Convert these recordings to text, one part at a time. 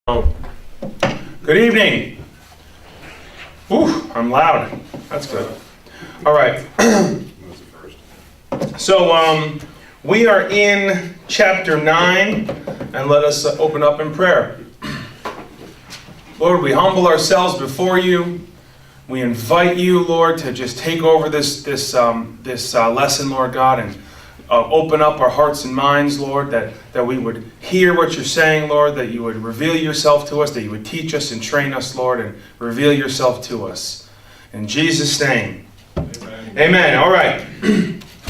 Oh, good evening. Ooh, I'm loud. That's good. All right. So we are in chapter 9, and let us open up in prayer. Lord, we humble ourselves before you. We invite you, Lord, to just take over this lesson, Lord God, and open up our hearts and minds, Lord, that we would hear what you're saying, Lord, that you would reveal yourself to us, that you would teach us and train us, Lord, and reveal yourself to us. In Jesus' name, amen. Amen. All right.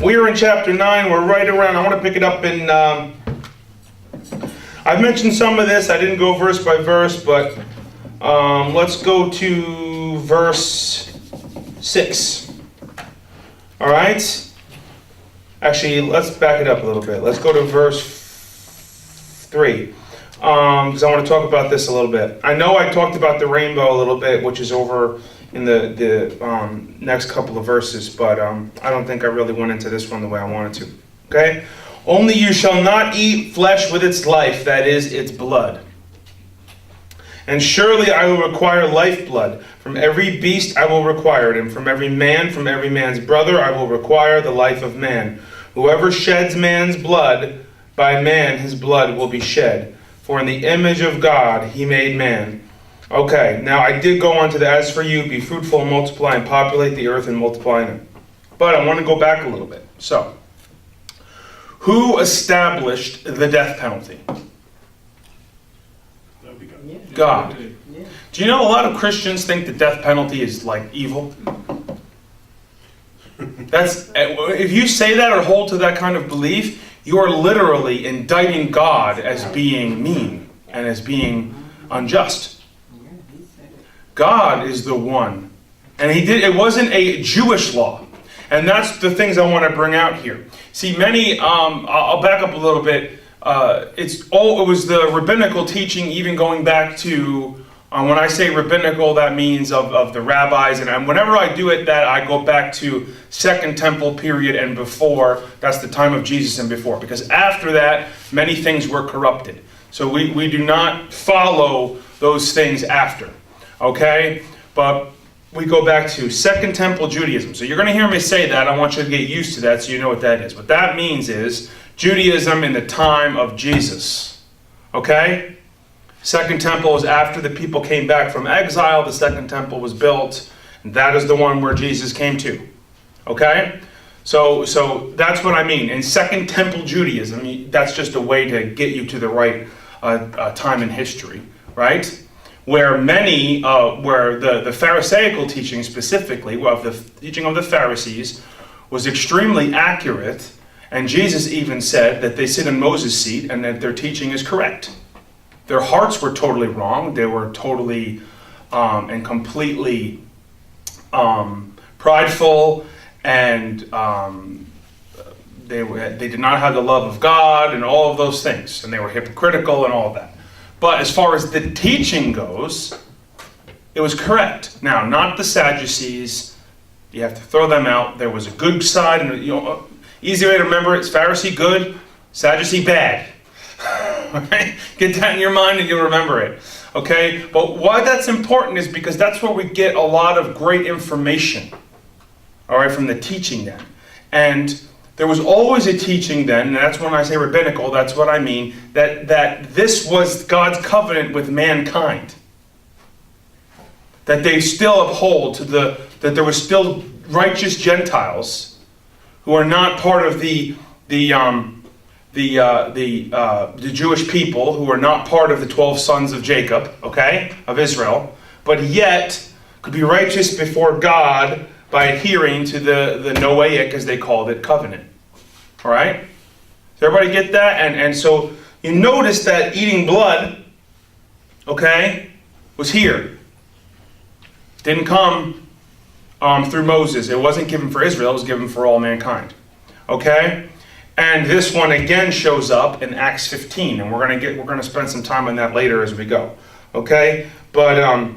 We are in chapter 9. We're right around, I want to pick it up in, I've mentioned some of this. I didn't go verse by verse, but let's go to verse 6. All right. Actually, let's back it up a little bit. Let's go to verse 3, because I want to talk about this a little bit. I know I talked about the rainbow a little bit, which is over in the next couple of verses, but I don't think I really went into this one the way I wanted to. Okay? Only you shall not eat flesh with its life, that is, its blood. And surely I will require lifeblood. From every beast I will require it, and from every man's brother I will require the life of man. Whoever sheds man's blood, by man his blood will be shed. For in the image of God he made man. Okay, now I did go on to the, as for you, be fruitful and multiply and populate the earth and multiply in it. But I want to go back a little bit. So, who established the death penalty? God. Do you know a lot of Christians think the death penalty is like evil? If you say that or hold to that kind of belief, you are literally indicting God as being mean and as being unjust. God is the one. And it wasn't a Jewish law. And that's the things I want to bring out here. See, many, I'll back up a little bit. It was the rabbinical teaching, even going back to, when I say rabbinical, that means of the rabbis, and whenever I do it, that I go back to Second Temple period and before. That's the time of Jesus and before, because after that, many things were corrupted. So we do not follow those things after, okay? But we go back to Second Temple Judaism. So you're going to hear me say that. I want you to get used to that so you know what that is. What that means is Judaism in the time of Jesus. Okay? Second Temple was after the people came back from exile. The Second Temple was built. And that is the one where Jesus came to. Okay? So that's what I mean. In Second Temple Judaism, that's just a way to get you to the right time in history. Right? Where where the Pharisaical teaching specifically, of the teaching of the Pharisees, was extremely accurate. And Jesus even said that they sit in Moses' seat and that their teaching is correct. Their hearts were totally wrong. They were totally and completely prideful, and they did not have the love of God and all of those things. And they were hypocritical and all of that. But as far as the teaching goes, it was correct. Now, not the Sadducees. You have to throw them out. There was a good side, and easy way to remember it is Pharisee good, Sadducee bad. Okay? Get that in your mind and you'll remember it. Okay? But why that's important is because that's where we get a lot of great information. All right, from the teaching then. And there was always a teaching then, and that's when I say rabbinical, that's what I mean, that this was God's covenant with mankind. That they still uphold that there were still righteous Gentiles who are not part of the Jewish people, who are not part of the 12 sons of Jacob, okay, of Israel, but yet could be righteous before God by adhering to the Noahic, as they called it, covenant. All right? Does everybody get that? And so you notice that eating blood, okay, was here. Didn't come through Moses. It wasn't given for Israel. It was given for all mankind. Okay? And this one again shows up in Acts 15, and we're going to spend some time on that later as we go. Okay? But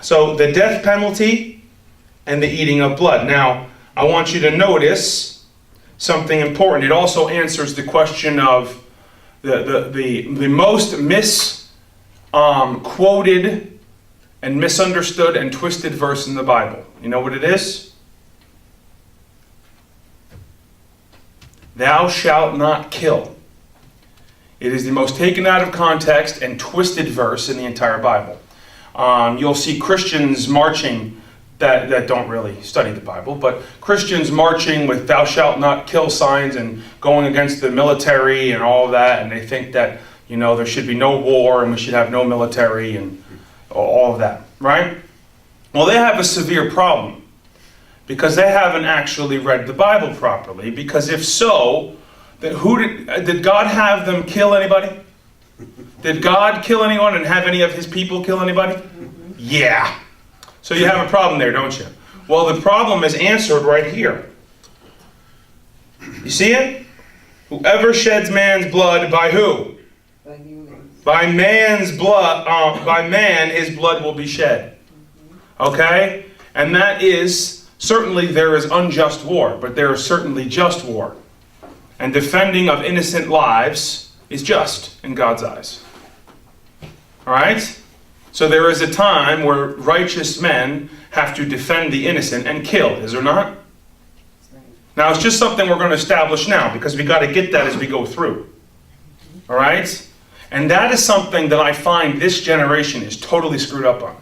so the death penalty and the eating of blood. Now, I want you to notice something important. It also answers the question of the most quoted and misunderstood and twisted verse in the Bible. You know what it is? Thou shalt not kill. It is the most taken out of context and twisted verse in the entire Bible. You'll see Christians marching that don't really study the Bible, but Christians marching with thou shalt not kill signs and going against the military and all of that, and they think that, you know, there should be no war and we should have no military and all of that, right? Well, they have a severe problem because they haven't actually read the Bible properly, because if so, then did God have them kill anybody? Did God kill anyone and have any of his people kill anybody? Yeah. So you have a problem there, don't you? Well, the problem is answered right here. You see it? Whoever sheds man's blood, by who? By humans. By man's blood, by man his blood will be shed. Okay? And that is, certainly there is unjust war, but there is certainly just war. And defending of innocent lives is just in God's eyes. Alright? So there is a time where righteous men have to defend the innocent and kill, is there not? Now it's just something we're going to establish now, because we got to get that as we go through. Alright? And that is something that I find this generation is totally screwed up on.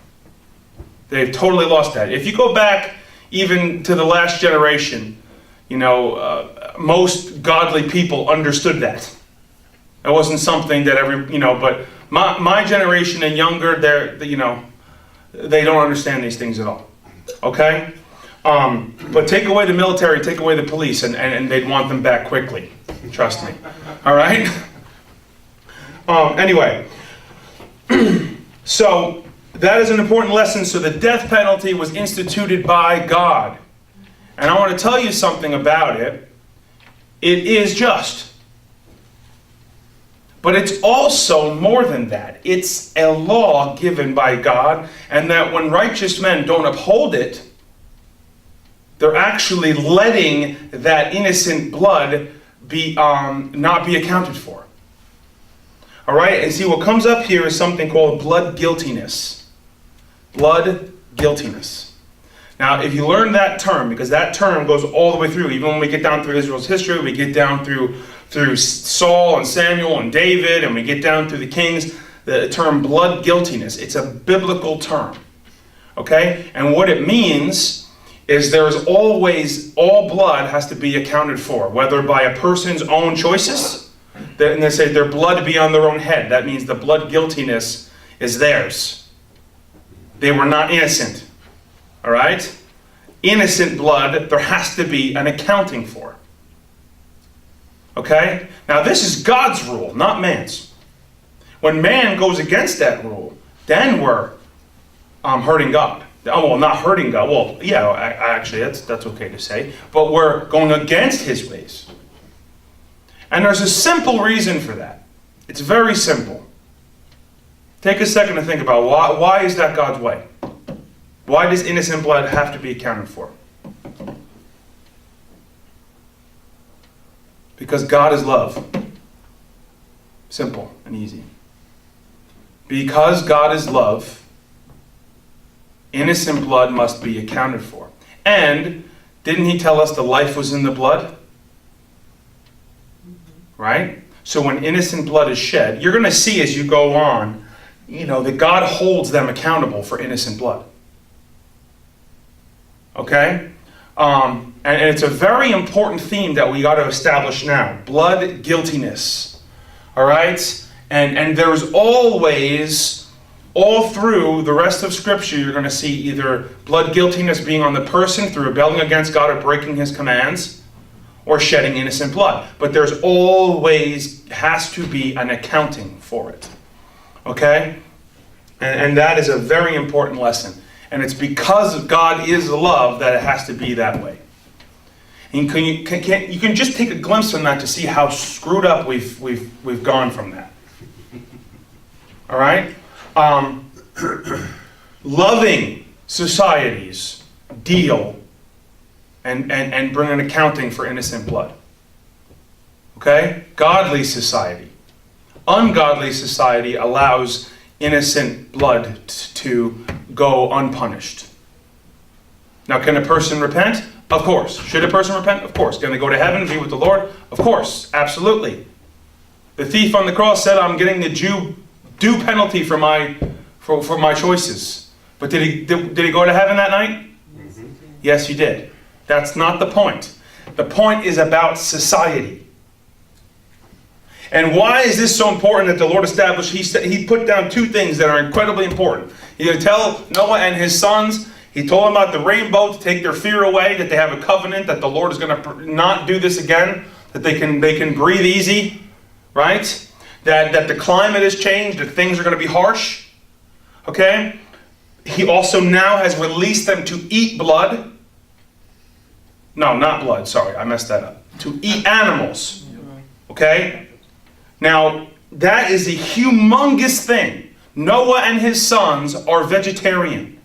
They've totally lost that. If you go back even to the last generation, you know, most godly people understood that. It wasn't something that but my generation and younger, they don't understand these things at all. Okay? But take away the military, take away the police, and they'd want them back quickly. Trust me. All right? Anyway, so that is an important lesson. So the death penalty was instituted by God. And I want to tell you something about it. It is just. But it's also more than that. It's a law given by God, and that when righteous men don't uphold it, they're actually letting that innocent blood be not be accounted for. All right? And see, what comes up here is something called blood guiltiness. Blood guiltiness. Now, if you learn that term, because that term goes all the way through, even when we get down through Israel's history, we get down through Saul and Samuel and David, and we get down through the kings, the term blood guiltiness, it's a biblical term. Okay? And what it means is there's always, all blood has to be accounted for, whether by a person's own choices, and they say their blood be on their own head. That means the blood guiltiness is theirs. They were not innocent. All right? Innocent blood, there has to be an accounting for. Okay? Now this is God's rule, not man's. When man goes against that rule, then we're hurting God. Oh, well, not hurting God. Well, yeah, actually, that's okay to say. But we're going against his ways. And there's a simple reason for that. It's very simple. Take a second to think about why is that God's way? Why does innocent blood have to be accounted for? Because God is love. Simple and easy. Because God is love, innocent blood must be accounted for. And didn't he tell us the life was in the blood? Right? So when innocent blood is shed, you're going to see as you go on, that God holds them accountable for innocent blood. Okay? And it's a very important theme that we got to establish now. Blood guiltiness. All right? And there's always, all through the rest of Scripture, you're going to see either blood guiltiness being on the person through rebelling against God or breaking his commands, or shedding innocent blood. But there's always has to be an accounting for it. Okay? And that is a very important lesson. And it's because God is love that it has to be that way. And you can just take a glimpse from that to see how screwed up we've gone from that. All right? Loving societies deal and bring an accounting for innocent blood. Okay? Godly society. Ungodly society allows innocent blood to go unpunished. Now, can a person repent? Of course. Should a person repent? Of course. Can they go to heaven and be with the Lord? Of course. Absolutely. The thief on the cross said, I'm getting the due penalty for my choices. But did he go to heaven that night? Yes, he did. That's not the point. The point is about society. And why is this so important that the Lord established? He put down two things that are incredibly important. He would tell Noah and his sons, he told them about the rainbow to take their fear away, that they have a covenant, that the Lord is going to not do this again, that they can breathe easy, right? That the climate has changed, that things are going to be harsh. Okay? He also now has released them to eat blood. No, not blood, sorry, I messed that up. To eat animals. Okay? Now, that is a humongous thing. Noah and his sons are vegetarian.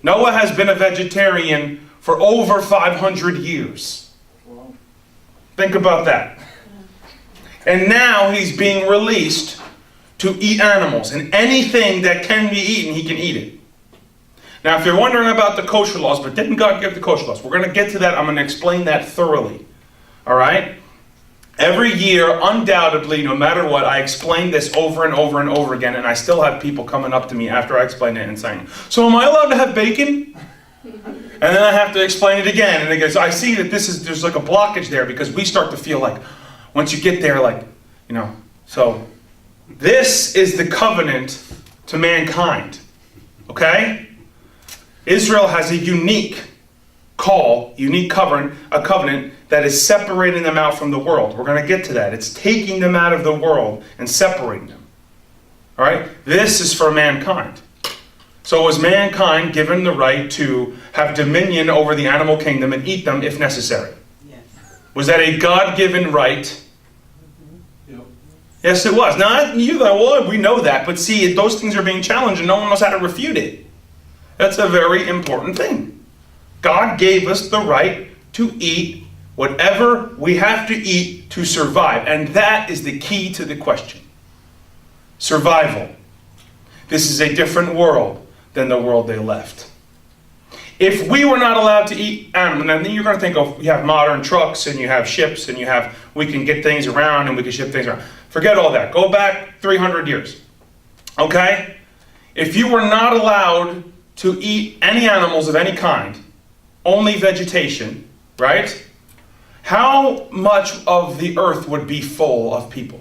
Noah has been a vegetarian for over 500 years. Think about that. And now he's being released to eat animals. And anything that can be eaten, he can eat it. Now, if you're wondering about the kosher laws, but didn't God give the kosher laws? We're going to get to that. I'm going to explain that thoroughly. All right? Every year, undoubtedly, no matter what, I explain this over and over and over again, and I still have people coming up to me after I explain it and saying, so am I allowed to have bacon? And then I have to explain it again. And again, so I see that there's like a blockage there because we start to feel like, once you get there, like, so this is the covenant to mankind. Okay? Israel has a unique call, unique covenant, a covenant that is separating them out from the world. We're going to get to that. It's taking them out of the world and separating them. All right? This is for mankind. So was mankind given the right to have dominion over the animal kingdom and eat them if necessary? Yes. Was that a God-given right? Yep. Yes, it was. Now, we know that, but see, those things are being challenged and no one knows how to refute it. That's a very important thing. God gave us the right to eat whatever we have to eat to survive. And that is the key to the question. Survival. This is a different world than the world they left. If we were not allowed to eat animals, and then you're going to think of, you have modern trucks and you have ships and we can get things around and we can ship things around. Forget all that. Go back 300 years. Okay? If you were not allowed to eat any animals of any kind, only vegetation, right? How much of the earth would be full of people?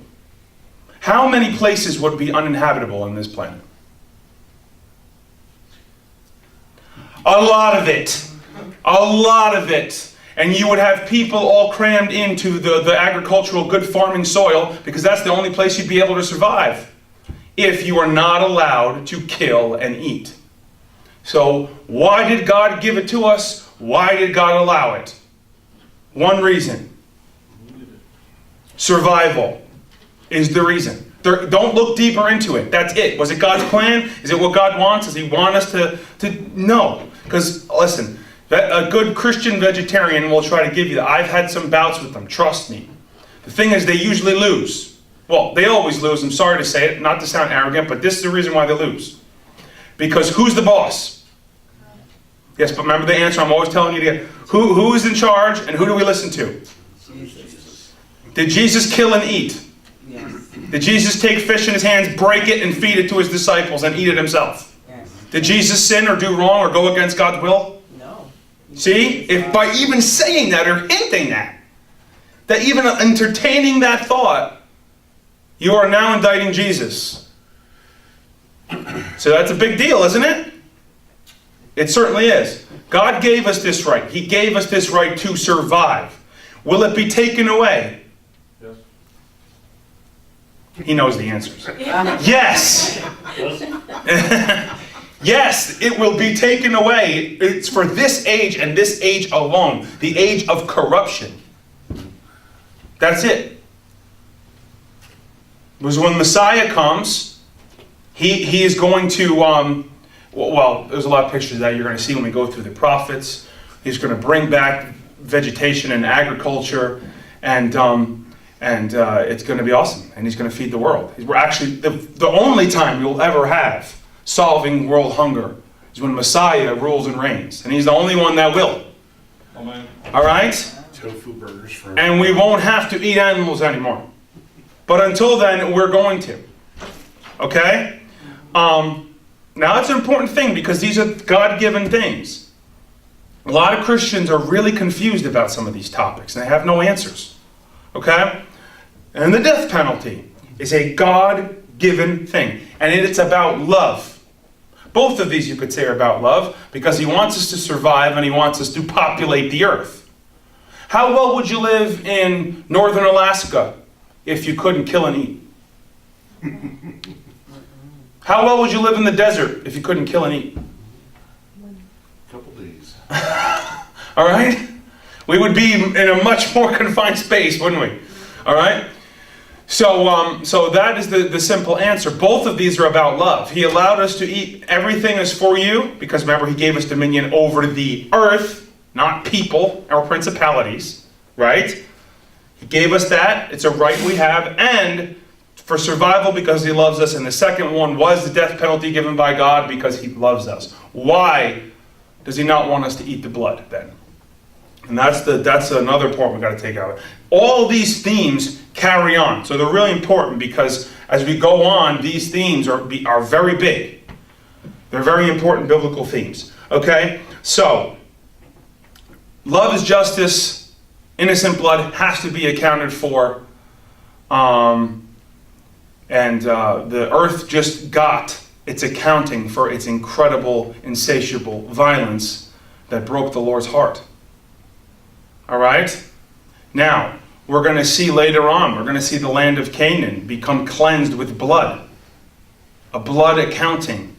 How many places would be uninhabitable on this planet? A lot of it. A lot of it. And you would have people all crammed into the agricultural good farming soil because that's the only place you'd be able to survive if you are not allowed to kill and eat. So why did God give it to us? Why did God allow it? One reason. Survival is the reason. Don't look deeper into it. That's it. Was it God's plan? Is it what God wants? Does He want us to? No. Because, listen, a good Christian vegetarian will try to give you that. I've had some bouts with them. Trust me. The thing is, they usually lose. Well, they always lose. I'm sorry to say it, not to sound arrogant, but this is the reason why they lose. Because who's the boss? Yes, but remember the answer I'm always telling you to get. Who is in charge and who do we listen to? Jesus. Did Jesus kill and eat? Yes. Did Jesus take fish in his hands, break it, and feed it to his disciples and eat it himself? Yes. Did Jesus sin or do wrong or go against God's will? No. See? If by even saying that or hinting that even entertaining that thought, you are now indicting Jesus. So that's a big deal, isn't it? It certainly is. God gave us this right. He gave us this right to survive. Will it be taken away? Yes. He knows the answers. Yes. Yes, it will be taken away. It's for this age and this age alone. The age of corruption. That's it. Because when Messiah comes, he is going to... Well, there's a lot of pictures that you're going to see when we go through the prophets. He's going to bring back vegetation and agriculture. And And it's going to be awesome. And he's going to feed the world. We're actually, the only time you'll ever have solving world hunger is when Messiah rules and reigns. And he's the only one that will. Amen. All right? Tofu burgers for And we won't have to eat animals anymore. But until then, we're going to. Okay? Now, it's an important thing because these are God-given things. A lot of Christians are really confused about some of these topics, and they have no answers. Okay? And the death penalty is a God-given thing. And it's about love. Both of these, you could say, are about love because he wants us to survive and he wants us to populate the earth. How well would you live in northern Alaska if you couldn't kill and eat? How well would you live in the desert if you couldn't kill and eat? a couple days. All right? We would be in a much more confined space, wouldn't we? All right? So that is the simple answer. Both of these are about love. He allowed us to eat. Everything is for you because remember, he gave us dominion over the earth, not people or principalities, right? He gave us that. It's a right we have. And for survival because he loves us. And the second one was the death penalty given by God because he loves us. Why does he not want us to eat the blood then? And that's another point we've got to take out. All these themes carry on. So they're really important because as we go on, these themes are very big. They're very important biblical themes. Okay? So, love is justice. Innocent blood has to be accounted for. And the earth just got its accounting for its incredible, insatiable violence that broke the Lord's heart. All right? Now, we're going to see later on, we're going to see the land of Canaan become cleansed with blood. A blood accounting.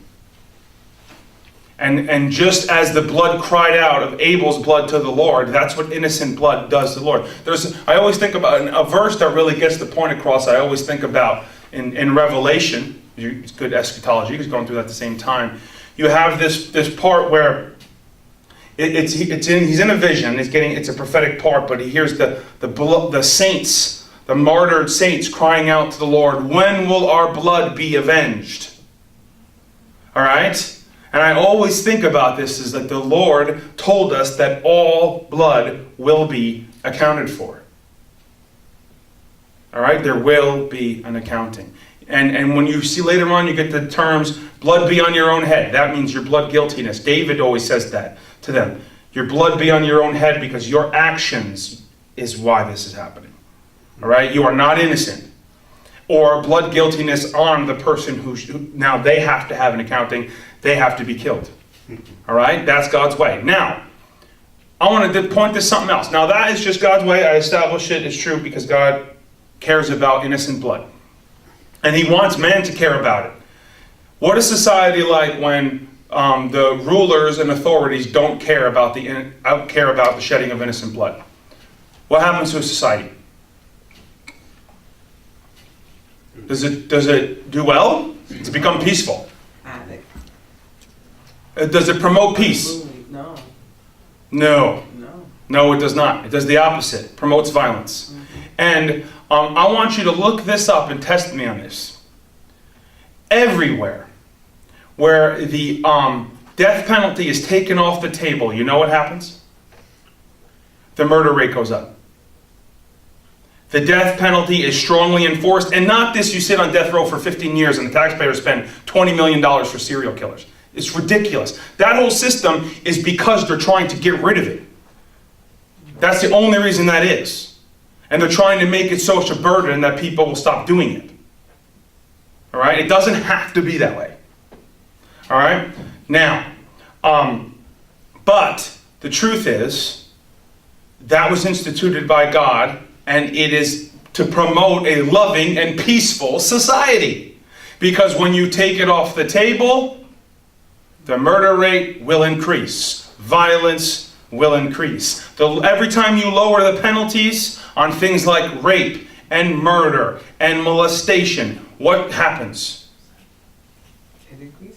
And just as the blood cried out of Abel's blood to the Lord, that's what innocent blood does to the Lord. I always think about a verse that really gets the point across. I always think about in Revelation. It's good eschatology because going through that at the same time. You have this part where he's in a vision. It's a prophetic part, but he hears the saints, the martyred saints, crying out to the Lord, "When will our blood be avenged?" All right, and I always think about this is that the Lord told us that all blood will be accounted for. All right, there will be an accounting, and when you see later on, you get the terms "blood be on your own head." That means your blood guiltiness. David always says that to them. Your blood be on your own head because your actions is why this is happening. All right? You are not innocent. Or blood guiltiness on the person who now they have to have an accounting. They have to be killed. All right? That's God's way. Now, I want to point to something else. Now, that is just God's way. I established it. It's true because God cares about innocent blood. And he wants man to care about it. What is society like when the rulers and authorities don't care about the shedding of innocent blood? What happens to a society? Does it do well? Does it become peaceful? Does it promote peace? No. No, it does not. It does the opposite. It promotes violence. And I want you to look this up and test me on this. Everywhere where the death penalty is taken off the table, you know what happens? The murder rate goes up. The death penalty is strongly enforced, and not this you sit on death row for 15 years and the taxpayers spend $20 million for serial killers. It's ridiculous. That whole system is because they're trying to get rid of it. That's the only reason that is. And they're trying to make it such a burden that people will stop doing it. All right? It doesn't have to be that way. All right? Now, but the truth is, that was instituted by God, and it is to promote a loving and peaceful society. Because when you take it off the table, the murder rate will increase. Violence will increase. Every time you lower the penalties on things like rape and murder and molestation, what happens?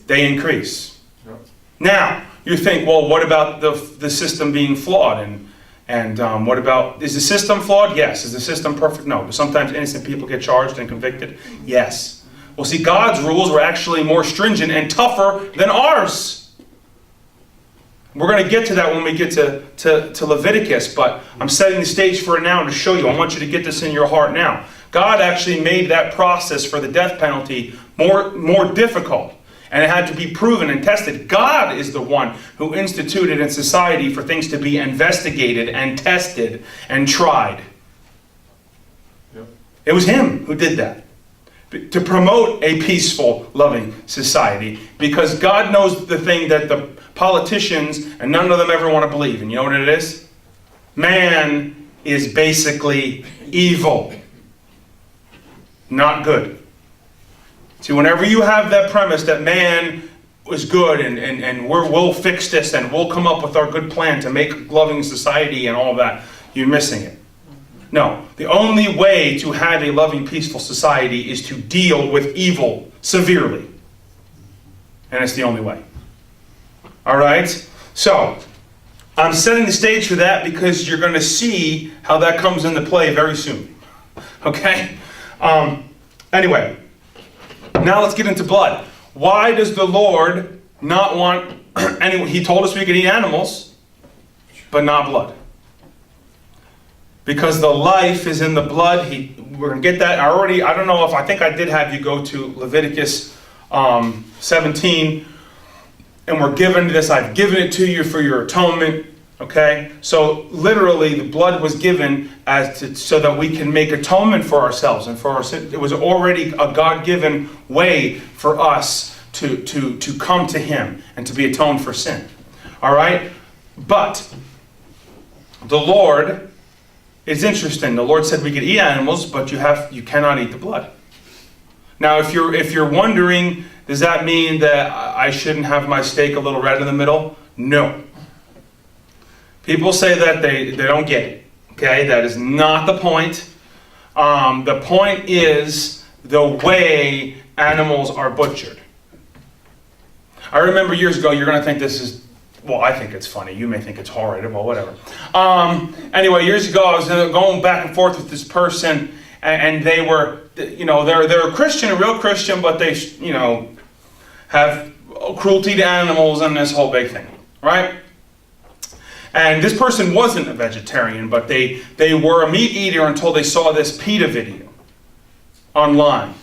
They increase. Yep. Now, you think, well, what about the system being flawed? And And what about, is the system flawed? Yes. Is the system perfect? No. Do sometimes innocent people get charged and convicted? Yes. Well, see, God's rules were actually more stringent and tougher than ours. We're going to get to that when we get to Leviticus, but I'm setting the stage for it now to show you. I want you to get this in your heart now. God actually made that process for the death penalty more difficult. And it had to be proven and tested. God is the one who instituted in society for things to be investigated and tested and tried. Yep. It was Him who did that. To promote a peaceful, loving society. Because God knows the thing that the politicians, and none of them ever want to believe. And you know what it is? Man is basically evil. Not good. See, whenever you have that premise that man is good and we'll fix this and we'll come up with our good plan to make loving society and all of that, you're missing it. No, the only way to have a loving, peaceful society is to deal with evil severely. And it's the only way. All right? So, I'm setting the stage for that because you're going to see how that comes into play very soon. Okay? Anyway. Now let's get into blood. Why does the Lord not want anyone? He told us we could eat animals, but not blood. Because the life is in the blood. We're going to get that. I think I did have you go to Leviticus 17. And we're given this. I've given it to you for your atonement. Okay? So literally the blood was given so that we can make atonement for ourselves and for our sin. It was already a God-given way for us to come to Him and to be atoned for sin. All right? But the Lord is interesting. The Lord said we could eat animals, but you cannot eat the blood. Now, if you're wondering, does that mean that I shouldn't have my steak a little red in the middle? No. People say that they don't get it. Okay, that is not the point. The point is the way animals are butchered. I remember years ago, you're going to think this is, well, I think it's funny. You may think it's horrid, well, whatever. Anyway, years ago, I was going back and forth with this person, and they were, they're a Christian, a real Christian, but they, have cruelty to animals and this whole big thing, right? And this person wasn't a vegetarian, but they were a meat eater until they saw this PETA video online.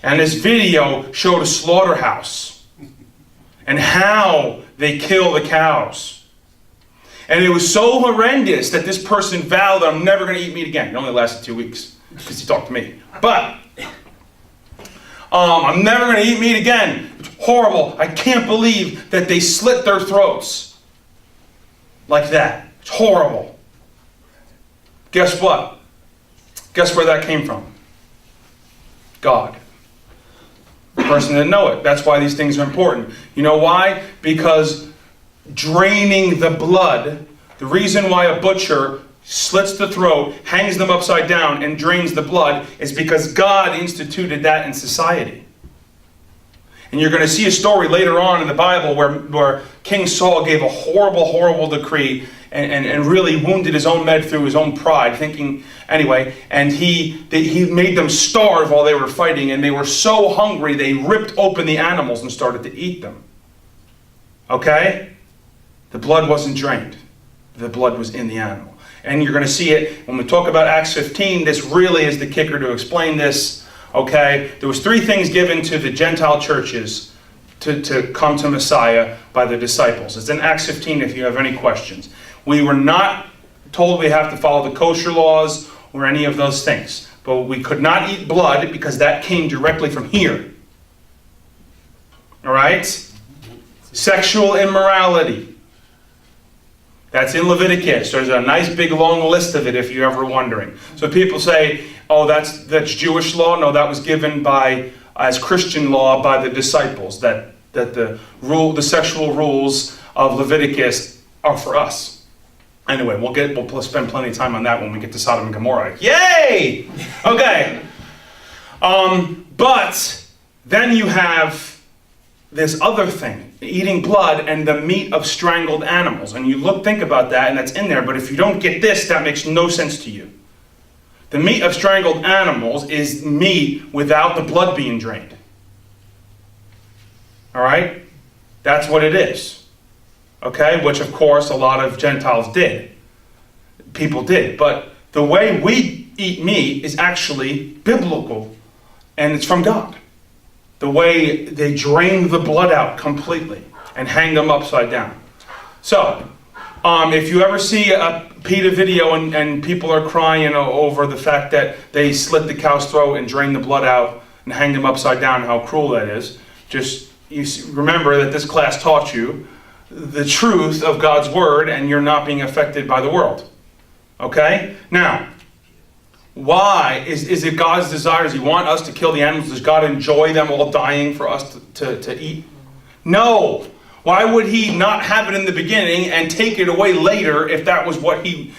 And this video showed a slaughterhouse and how they kill the cows. And it was so horrendous that this person vowed that I'm never going to eat meat again. It only lasted 2 weeks because he talked to me. But I'm never going to eat meat again. It's horrible. I can't believe that they slit their throats. Like that. It's horrible. Guess what? Guess where that came from? God. The person didn't know it. That's why these things are important. You know why? Because draining the blood, the reason why a butcher slits the throat, hangs them upside down, and drains the blood is because God instituted that in society. And you're going to see a story later on in the Bible where King Saul gave a horrible, horrible decree and really wounded his own men through his own pride, and he made them starve while they were fighting, and they were so hungry they ripped open the animals and started to eat them. Okay? The blood wasn't drained. The blood was in the animal. And you're going to see it when we talk about Acts 15. This really is the kicker to explain this. Okay, there was 3 things given to the Gentile churches to come to Messiah by the disciples. It's in Acts 15 if you have any questions. We were not told we have to follow the kosher laws or any of those things. But we could not eat blood because that came directly from here. All right? Sexual immorality. That's in Leviticus. There's a nice big long list of it if you're ever wondering. So people say, oh, that's Jewish law. No, that was given as Christian law by the disciples. That the sexual rules of Leviticus are for us. Anyway, we'll spend plenty of time on that when we get to Sodom and Gomorrah. Yay! Okay. But then you have this other thing, eating blood and the meat of strangled animals. And you think about that, and that's in there, but if you don't get this, that makes no sense to you. The meat of strangled animals is meat without the blood being drained. All right? That's what it is. Okay? Which, of course, a lot of Gentiles did. People did. But the way we eat meat is actually biblical, and it's from God. The way they drain the blood out completely and hang them upside down. So, if you ever see a PETA video and people are crying over the fact that they slit the cow's throat and drain the blood out and hang them upside down, how cruel that is, just remember that this class taught you the truth of God's word and you're not being affected by the world. Okay? Now, why? Is it God's desire? Does he want us to kill the animals? Does God enjoy them all dying for us to eat? No. Why would he not have it in the beginning and take it away later if that was what he,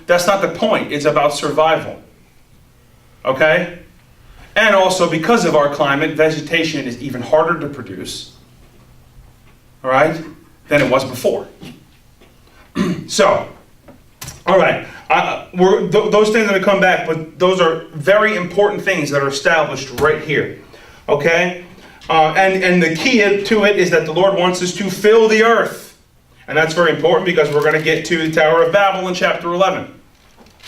that's not the point. It's about survival. Okay? And also because of our climate, vegetation is even harder to produce, all right, than it was before. So, all right. Those things are going to come back, but those are very important things that are established right here. Okay? And the key to it is that the Lord wants us to fill the earth. And that's very important because we're going to get to the Tower of Babel in chapter 11.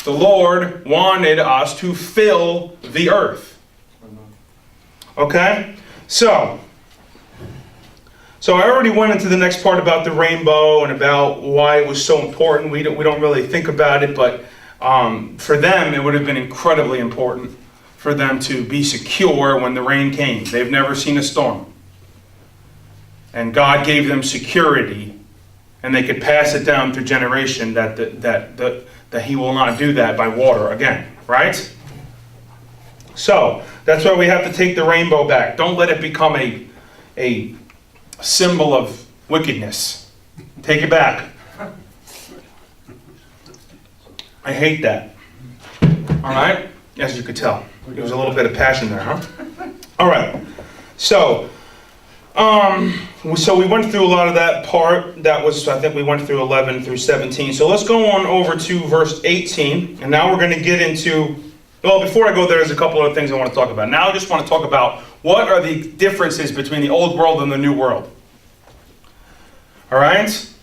The Lord wanted us to fill the earth. Okay? So I already went into the next part about the rainbow and about why it was so important. We don't really think about it, but for them it would have been incredibly important for them to be secure when the rain came. They've never seen a storm. And God gave them security, and they could pass it down through generation that he will not do that by water again, right? So that's why we have to take the rainbow back. Don't let it become a symbol of wickedness. Take it back. I hate that. All right? As you could tell. There was a little bit of passion there, huh? All right. So we went through a lot of that part. I think we went through 11 through 17. So let's go on over to verse 18. And now we're going to get into, well, before I go there, there's a couple of things I want to talk about. Now I just want to talk about what are the differences between the old world and the new world. All right?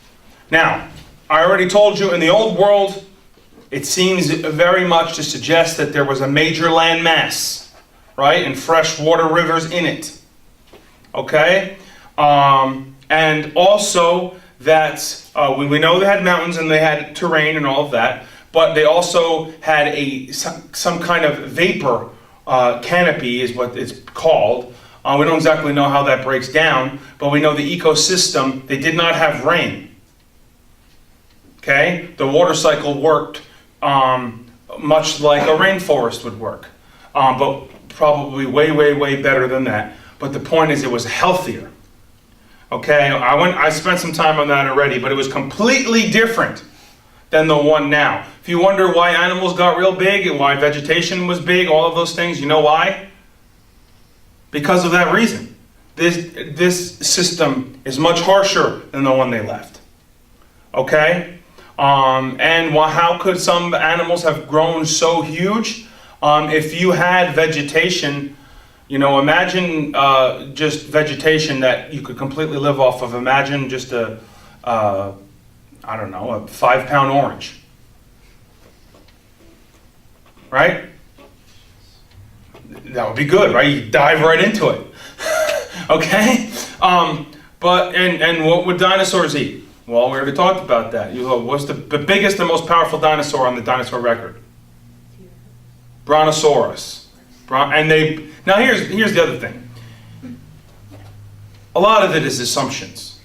Now, I already told you in the old world, it seems very much to suggest that there was a major land mass, right? And fresh water rivers in it. Okay? And also that we know they had mountains and they had terrain and all of that, but they also had some kind of vapor canopy is what it's called. We don't exactly know how that breaks down, but we know the ecosystem, they did not have rain. Okay? The water cycle worked much like a rainforest would work, but probably way, way, way better than that. But the point is it was healthier. Okay? I spent some time on that already, but it was completely different than the one now. If you wonder why animals got real big and why vegetation was big, all of those things, you know why? Because of that reason. This system is much harsher than the one they left. Okay? And how could some animals have grown so huge? If you had vegetation, imagine just vegetation that you could completely live off of. Imagine just a 5-pound orange. Right? That would be good, right? You dive right into it. Okay? But what would dinosaurs eat? Well, we already talked about that. What's the biggest and most powerful dinosaur on the dinosaur record? Brontosaurus. Now here's the other thing. A lot of it is assumptions.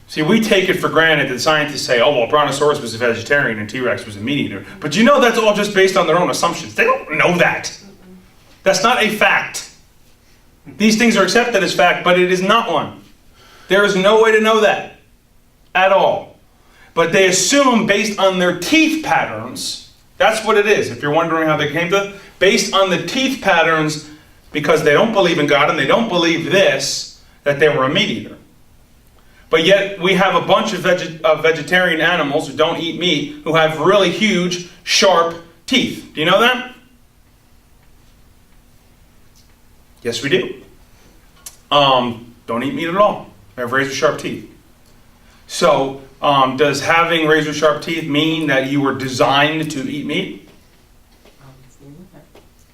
See, we take it for granted that scientists say, oh, well, Brontosaurus was a vegetarian and T-Rex was a meat eater. But that's all just based on their own assumptions. They don't know that. That's not a fact. These things are accepted as fact, but it is not one. There is no way to know that at all. But they assume based on their teeth patterns, that's what it is. If you're wondering how they came to, based on the teeth patterns, because they don't believe in God and they don't believe this, that they were a meat eater. But yet we have a bunch of vegetarian animals who don't eat meat who have really huge, sharp teeth. Do you know that? Yes, we do. Don't eat meat at all. They have razor sharp teeth. So, does having razor sharp teeth mean that you were designed to eat meat?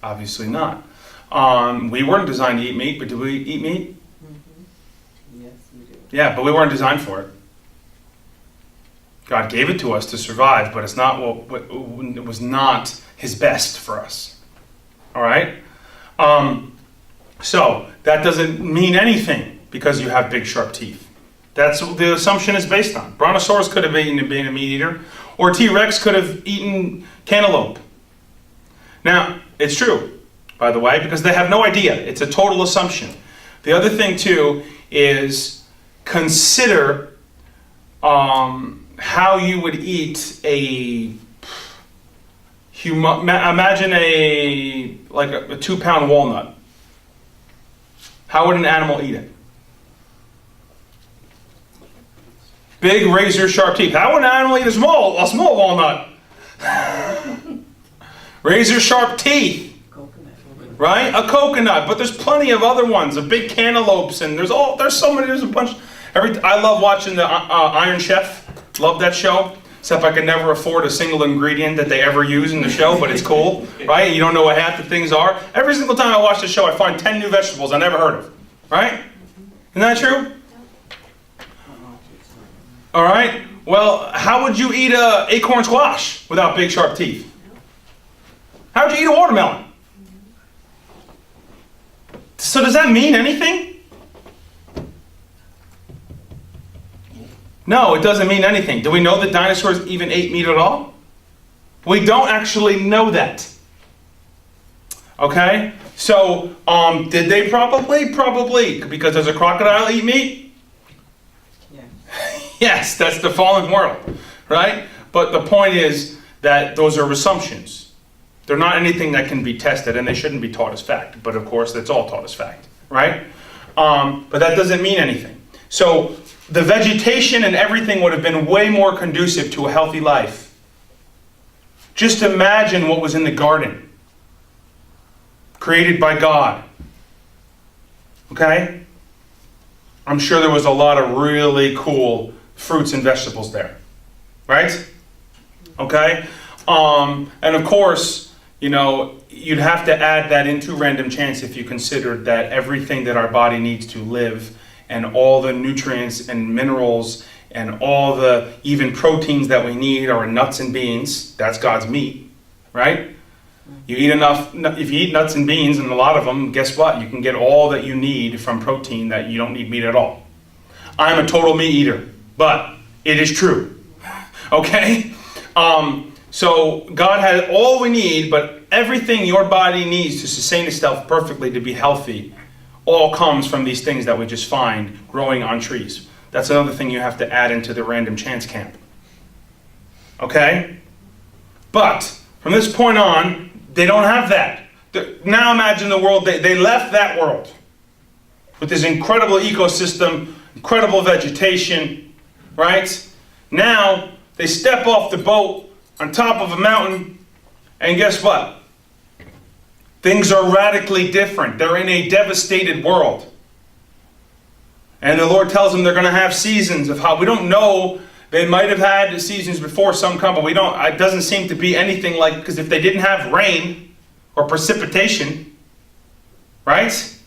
Obviously not. We weren't designed to eat meat, but did we eat meat? Mm-hmm. Yes, we do. Yeah, but we weren't designed for it. God gave it to us to survive, but it's not it was not His best for us. All right? So, that doesn't mean anything because you have big, sharp teeth. That's what the assumption is based on. Brontosaurus could have eaten being a meat eater, or T-Rex could have eaten cantaloupe. Now, it's true, by the way, because they have no idea. It's a total assumption. The other thing, too, is consider how you would eat imagine a 2-pound walnut. How would an animal eat it? Big razor sharp teeth. How would an animal eat a small walnut? Razor sharp teeth. Coconut. Right? A coconut. But there's plenty of other ones. The big cantaloupes, and there's a bunch. I love watching the Iron Chef. Love that show. Except I could never afford a single ingredient that they ever use in the show, but it's cool, right? You don't know what half the things are. Every single time I watch the show, I find 10 new vegetables I never heard of, right? Isn't that true? All right. Well, how would you eat a acorn squash without big sharp teeth? How would you eat a watermelon? So does that mean anything? No, it doesn't mean anything. Do we know that dinosaurs even ate meat at all? We don't actually know that. Okay? So, did they probably? Probably. Because does a crocodile eat meat? Yeah. Yes, that's the fallen world. Right? But the point is that those are assumptions. They're not anything that can be tested, and they shouldn't be taught as fact. But of course, that's all taught as fact. Right? But that doesn't mean anything. So, the vegetation and everything would have been way more conducive to a healthy life. Just imagine what was in the garden, created by God. Okay? I'm sure there was a lot of really cool fruits and vegetables there. Right? Okay? And of course, you'd have to add that into random chance if you considered that everything that our body needs to live and all the nutrients and minerals and all the even proteins that we need are in nuts and beans. That's God's meat, right? You eat enough, if you eat nuts and beans, and a lot of them, guess what? You can get all that you need from protein that you don't need meat at all. I'm a total meat eater, but it is true, okay? So God had all we need, but everything your body needs to sustain itself perfectly to be healthy all comes from these things that we just find growing on trees. That's another thing you have to add into the random chance camp. Okay? But from this point on, they don't have that. Now imagine the world, they left that world with this incredible ecosystem, incredible vegetation, right? Now they step off the boat on top of a mountain, and guess what? Things are radically different. They're in a devastated world. And the Lord tells them they're going to have seasons of how we don't know. They might have had seasons before some come, but we don't. It doesn't seem to be anything like, because if they didn't have rain or precipitation, right?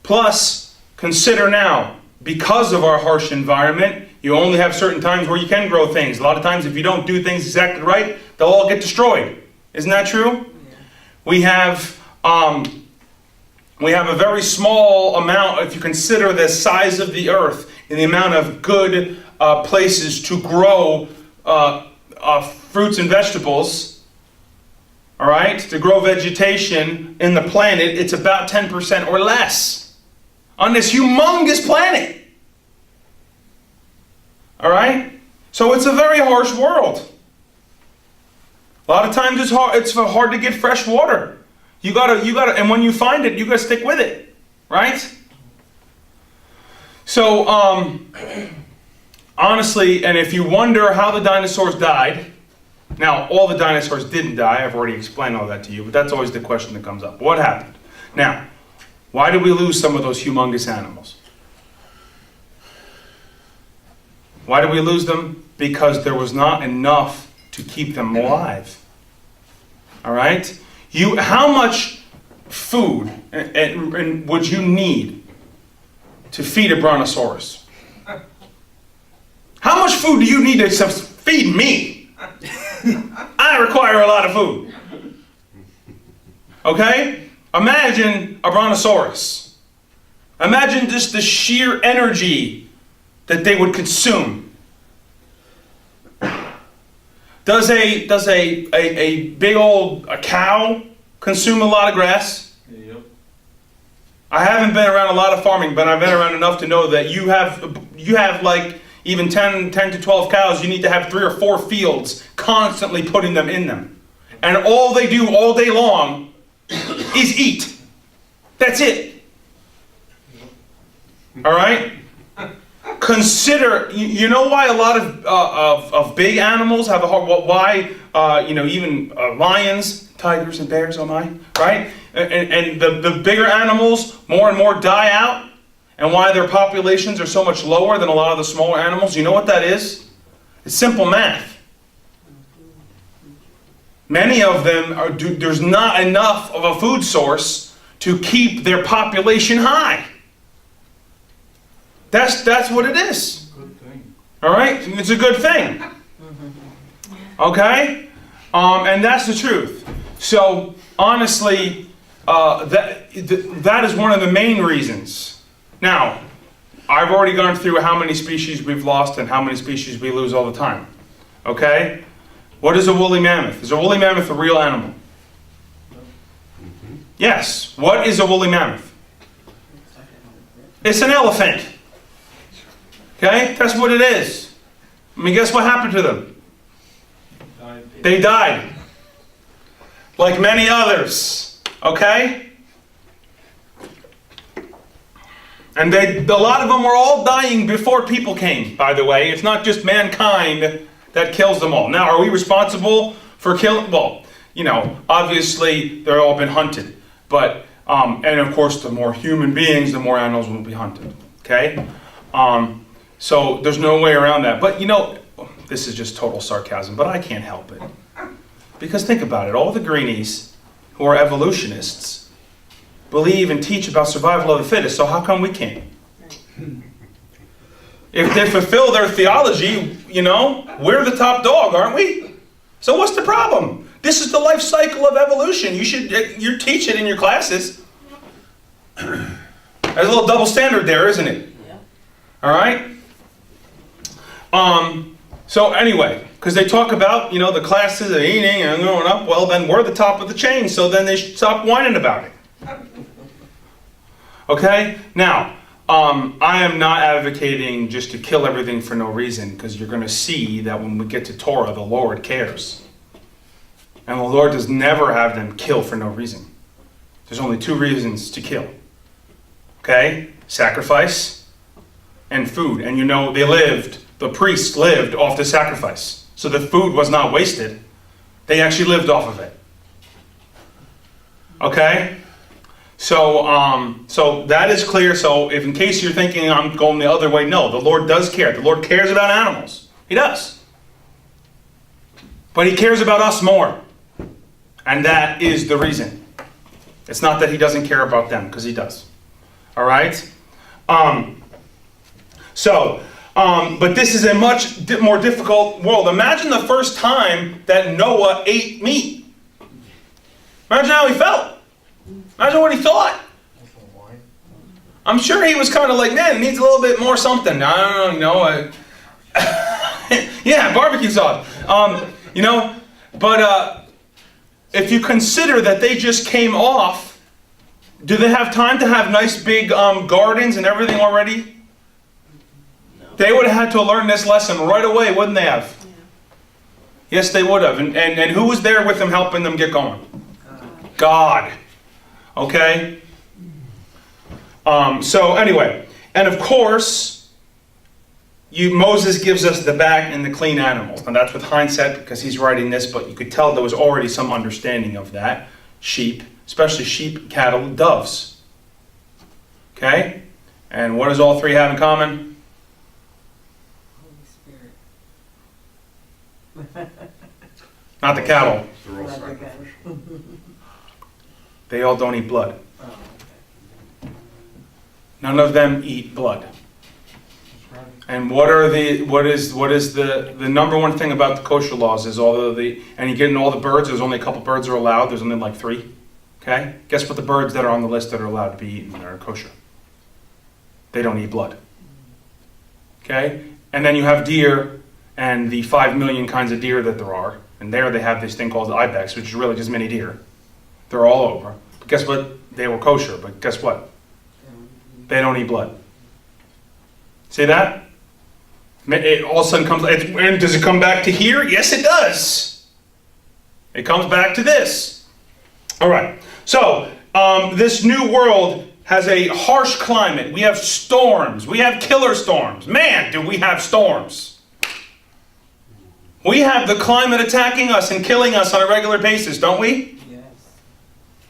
Plus, consider now, because of our harsh environment, you only have certain times where you can grow things. A lot of times, if you don't do things exactly right, they'll all get destroyed. Isn't that true? We have a very small amount, if you consider the size of the earth and the amount of good places to grow fruits and vegetables, all right, to grow vegetation in the planet, it's about 10% or less on this humongous planet. All right? So it's a very harsh world. A lot of times it's hard to get fresh water. You gotta, and when you find it, you gotta stick with it, right? So, honestly, and if you wonder how the dinosaurs died, now all the dinosaurs didn't die. I've already explained all that to you, but that's always the question that comes up. What happened? Now, why did we lose some of those humongous animals? Why did we lose them? Because there was not enough to keep them alive. All right? How much food and would you need to feed a brontosaurus? How much food do you need to feed me? I require a lot of food. Okay? Imagine a brontosaurus. Imagine just the sheer energy that they would consume. Does a big old cow consume a lot of grass? Yep. I haven't been around a lot of farming, but I've been around enough to know that you have like even 10 to 12 cows. You need to have 3 or 4 fields constantly putting them in them. And all they do all day long is eat. That's it. All right? Consider, you know why a lot of big animals have a hard, why, even lions, tigers, and bears, oh my, right? And the bigger animals more and more die out, and why their populations are so much lower than a lot of the smaller animals. You know what that is? It's simple math. Many of them, there's not enough of a food source to keep their population high. That's what it is. Good thing. All right? It's a good thing. Okay? And that's the truth. So, honestly, that is one of the main reasons. Now, I've already gone through how many species we've lost and how many species we lose all the time. Okay? What is a woolly mammoth? Is a woolly mammoth a real animal? Yes. What is a woolly mammoth? It's an elephant. Okay? That's what it is. I mean, guess what happened to them? They died. Like many others. Okay? And a lot of them were all dying before people came, by the way. It's not just mankind that kills them all. Now, are we responsible for killing? Well, obviously they've all been hunted. But, and of course, the more human beings, the more animals will be hunted. Okay? So there's no way around that. But this is just total sarcasm, but I can't help it. Because think about it, all the greenies who are evolutionists believe and teach about survival of the fittest, so how come we can't? If they fulfill their theology, we're the top dog, aren't we? So what's the problem? This is the life cycle of evolution. You teach it in your classes. There's a little double standard there, isn't it? Yeah. All right? So anyway, because they talk about, the classes of eating and going up, well, then we're the top of the chain, so then they should stop whining about it. Okay? Now, I am not advocating just to kill everything for no reason, because you're going to see that when we get to Torah, the Lord cares. And the Lord does never have them kill for no reason. There's only 2 reasons to kill. Okay? Sacrifice and food. And the priests lived off the sacrifice. So the food was not wasted. They actually lived off of it. Okay? So that is clear. So if in case you're thinking I'm going the other way, no, the Lord does care. The Lord cares about animals. He does. But He cares about us more. And that is the reason. It's not that He doesn't care about them, because He does. All right? But this is a much more difficult world. Imagine the first time that Noah ate meat. Imagine how he felt. Imagine what he thought. I'm sure he was kind of like, man, it needs a little bit more something. I don't know. Yeah, barbecue sauce. But if you consider that they just came off, do they have time to have nice big gardens and everything already? No. They would have had to learn this lesson right away, wouldn't they have? Yeah. Yes, they would have. And who was there with them helping them get going? God. Okay? So anyway, And of course, Moses gives us the back and the clean animals. Now that's with hindsight because he's writing this, but you could tell there was already some understanding of that. Sheep, especially sheep, cattle, doves. Okay? And what does all three have in common? Holy Spirit. Not the cattle. They're all Not the sacrificial. They all don't eat blood. Oh, okay. None of them eat blood. That's right. And what is the number one thing about the kosher laws is and you get in all the birds, there's only a couple birds are allowed, there's only like 3. Okay? Guess what the birds that are on the list that are allowed to be eaten that are kosher? They don't eat blood. Okay? And then you have deer and the 5 million kinds of deer that there are. And there they have this thing called ibex, which is really just mini deer. They're all over. But guess what? They were kosher, but guess what? They don't eat blood. See that? It all of a sudden comes, and does it come back to here? Yes, it does. It comes back to this. All right. So, this new world has a harsh climate. We have storms. We have killer storms. Man, do we have storms. We have the climate attacking us and killing us on a regular basis, don't we? Yes.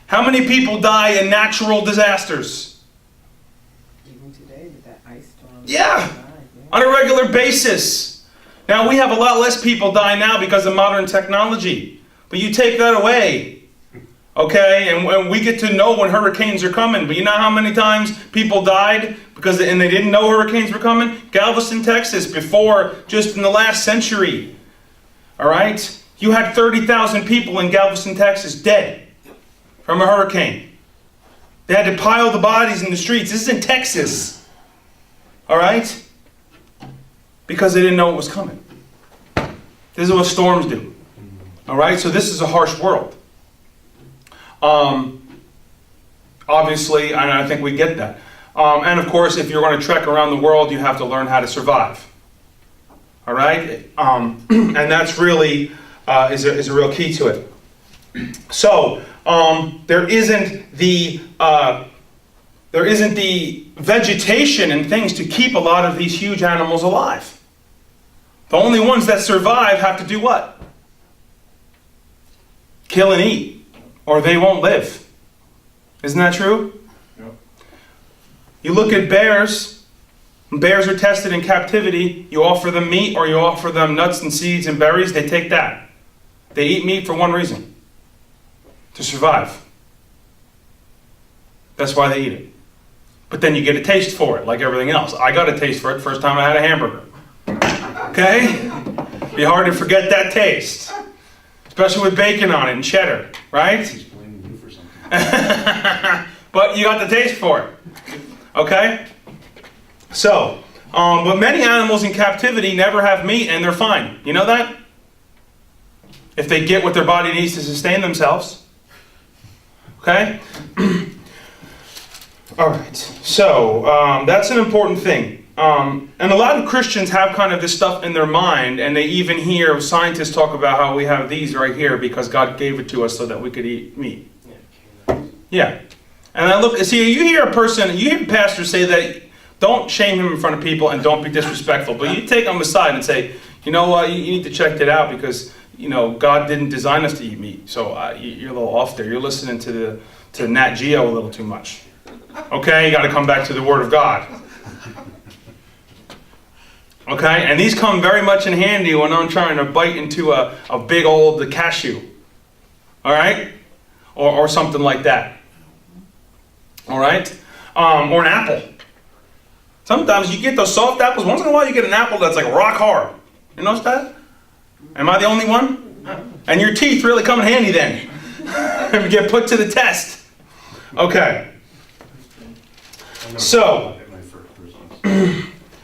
How many people die in natural disasters? Even today with that ice storm. Yeah. On a regular basis. Now, we have a lot less people die now because of modern technology. But you take that away, okay? And we get to know when hurricanes are coming. But you know how many times people died and they didn't know hurricanes were coming? Galveston, Texas, before, just in the last century. All right? You had 30,000 people in Galveston, Texas dead from a hurricane. They had to pile the bodies in the streets. This is in Texas. All right? Because they didn't know it was coming. This is what storms do. All right? So this is a harsh world. Obviously, and I think we get that. And of course, if you're going to trek around the world, you have to learn how to survive. All right? And that's really is a real key to it. So, there isn't the vegetation and things to keep a lot of these huge animals alive. The only ones that survive have to do what? Kill and eat, or they won't live. Isn't that true? Yep. You look at bears. When bears are tested in captivity, you offer them meat or you offer them nuts and seeds and berries, they take that. They eat meat for one reason: to survive. That's why they eat it. But then you get a taste for it, like everything else. I got a taste for it the first time I had a hamburger. Okay? Be hard to forget that taste. Especially with bacon on it and cheddar, right? He's blaming you for something. But you got the taste for it. Okay? So, but many animals in captivity never have meat and they're fine. You know that? If they get what their body needs to sustain themselves. Okay? All right. So, that's an important thing. And a lot of Christians have kind of this stuff in their mind, and they even hear scientists talk about how we have these right here because God gave it to us so that we could eat meat. Yeah. And I look, see, you hear a pastor say that, don't shame him in front of people and don't be disrespectful, but you take him aside and say, you know what, you need to check that out because, you know, God didn't design us to eat meat. So you're a little off there. You're listening to Nat Geo a little too much. Okay, you got to come back to the Word of God. Okay, and these come very much in handy when I'm trying to bite into a big old cashew. All right? Or something like that. All right? Or an apple. Sometimes you get those soft apples. Once in a while you get an apple that's like rock hard. You notice that? Am I the only one? And your teeth really come in handy then. And get put to the test. Okay. So,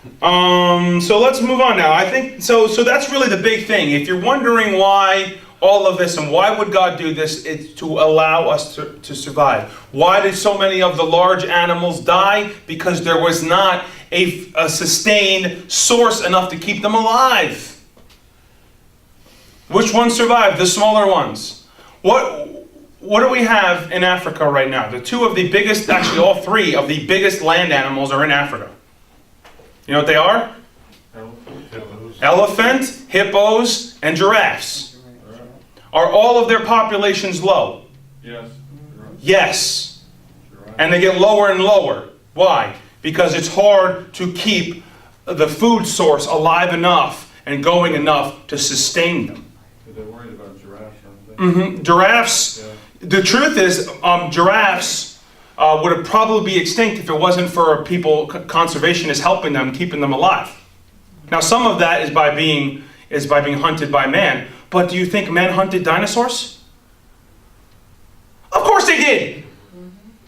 so let's move on now. I think so that's really the big thing. If you're wondering why all of this and why would God do this, it's to allow us to survive. Why did so many of the large animals die? Because there was not a sustained source enough to keep them alive. Which ones survived? The smaller ones. What do we have in Africa right now? The two of the biggest, actually all three of the biggest land animals are in Africa. You know what they are? Elephant, hippos, and giraffes. Are all of their populations low? Yes. Yes. And they get lower and lower. Why? Because it's hard to keep the food source alive enough and going enough to sustain them. They're worried about giraffes, aren't they? Giraffes, the truth is, giraffes would have probably be extinct if it wasn't for people, conservationists helping them, keeping them alive. Now, some of that is by being hunted by man. But do you think men hunted dinosaurs? Of course they did.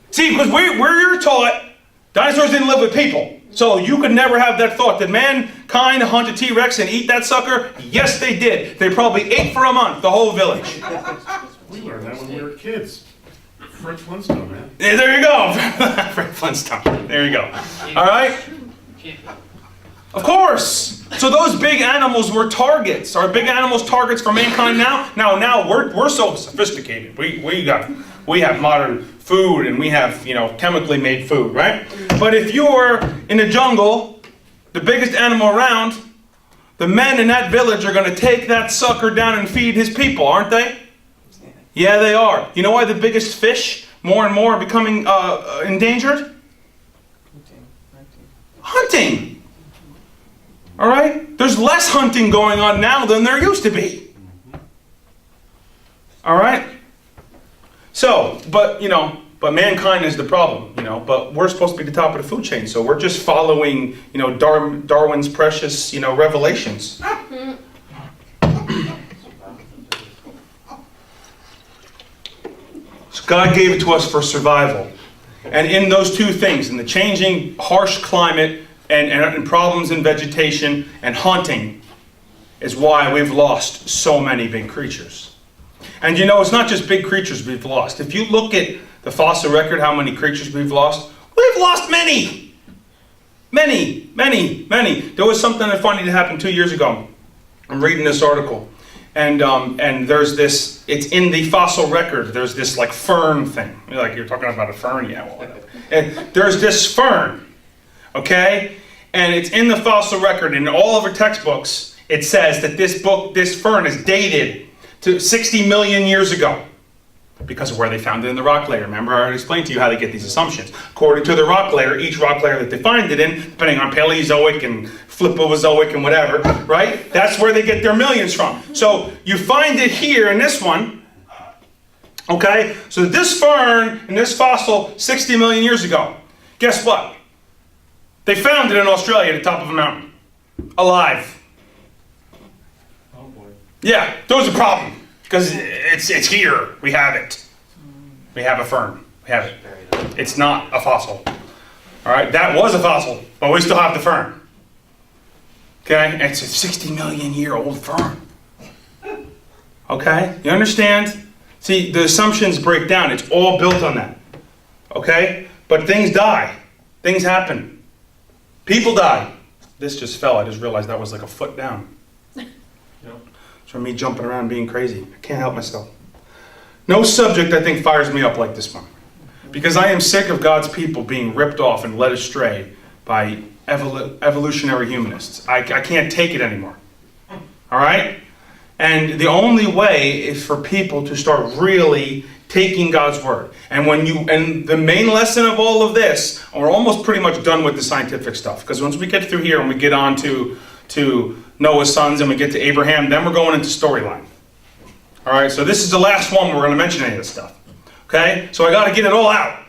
See, because we're taught dinosaurs didn't live with people. So you could never have that thought. Did mankind hunt a T-Rex and eat that sucker? Yes, they did. They probably ate for a month, the whole village. We learned that when we were kids. Fred Flintstone, man. Yeah, there you go. Fred Flintstone. There you go. All right? Of course. So those big animals were targets. Are big animals targets for mankind now? Now we're so sophisticated. We have modern food and we have, chemically made food, right? But if you were in the jungle, the biggest animal around, the men in that village are going to take that sucker down and feed his people, aren't they? Yeah, they are. You know why the biggest fish more and more are becoming endangered? Hunting. All right? There's less hunting going on now than there used to be. All right? So, but mankind is the problem, but we're supposed to be the top of the food chain, so we're just following, Darwin's precious, revelations. So God gave it to us for survival. And in those two things, in the changing harsh climate and problems in vegetation and hunting, is why we've lost so many big creatures. And it's not just big creatures we've lost. If you look at the fossil record, how many creatures we've lost many. Many, many, many. There was something funny that happened 2 years ago. I'm reading this article. And there's this, it's in the fossil record, there's this like fern thing. You're talking about a fern? Yeah, well, whatever. And there's this fern, okay? And it's in the fossil record. In all of our textbooks, it says that this fern is dated to 60 million years ago because of where they found it in the rock layer. Remember, I already explained to you how they get these assumptions. According to the rock layer, each rock layer that they find it in, depending on Paleozoic and Flippozoic and whatever, right? That's where they get their millions from. So you find it here in this one, okay? So this fern and this fossil 60 million years ago. Guess what? They found it in Australia at the top of a mountain. Alive. Oh boy. Yeah, there was a problem. Because it's here. We have it. We have a fern. We have it. It's not a fossil. All right? That was a fossil, but we still have the fern. Okay? And it's a 60 million year old fern. Okay? You understand? See, the assumptions break down. It's all built on that. Okay? But things die. Things happen. People die. This just fell. I just realized that was like a foot down. From me jumping around being crazy. I can't help myself. No subject, I think, fires me up like this one. Because I am sick of God's people being ripped off and led astray by evolutionary humanists. I can't take it anymore. All right? And the only way is for people to start really taking God's word. And the main lesson of all of this, and we're almost pretty much done with the scientific stuff. Because once we get through here and we get on to Noah's sons and we get to Abraham, then we're going into storyline. All right, so this is the last one we're going to mention any of this stuff. Okay, so I got to get it all out.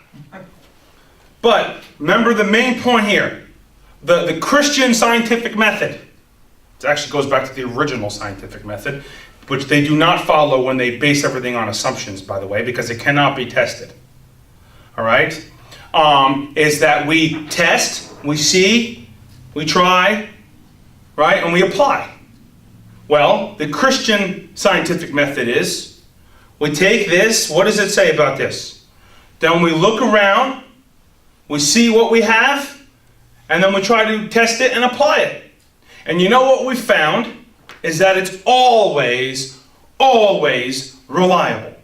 But remember the main point here, the Christian scientific method. It actually goes back to the original scientific method, which they do not follow when they base everything on assumptions, by the way, because it cannot be tested. All right, is that we test, we see, we try, right? And we apply. Well, the Christian scientific method is, we take this, what does it say about this? Then we look around, we see what we have, and then we try to test it and apply it. And you know what we found? Is that it's always reliable.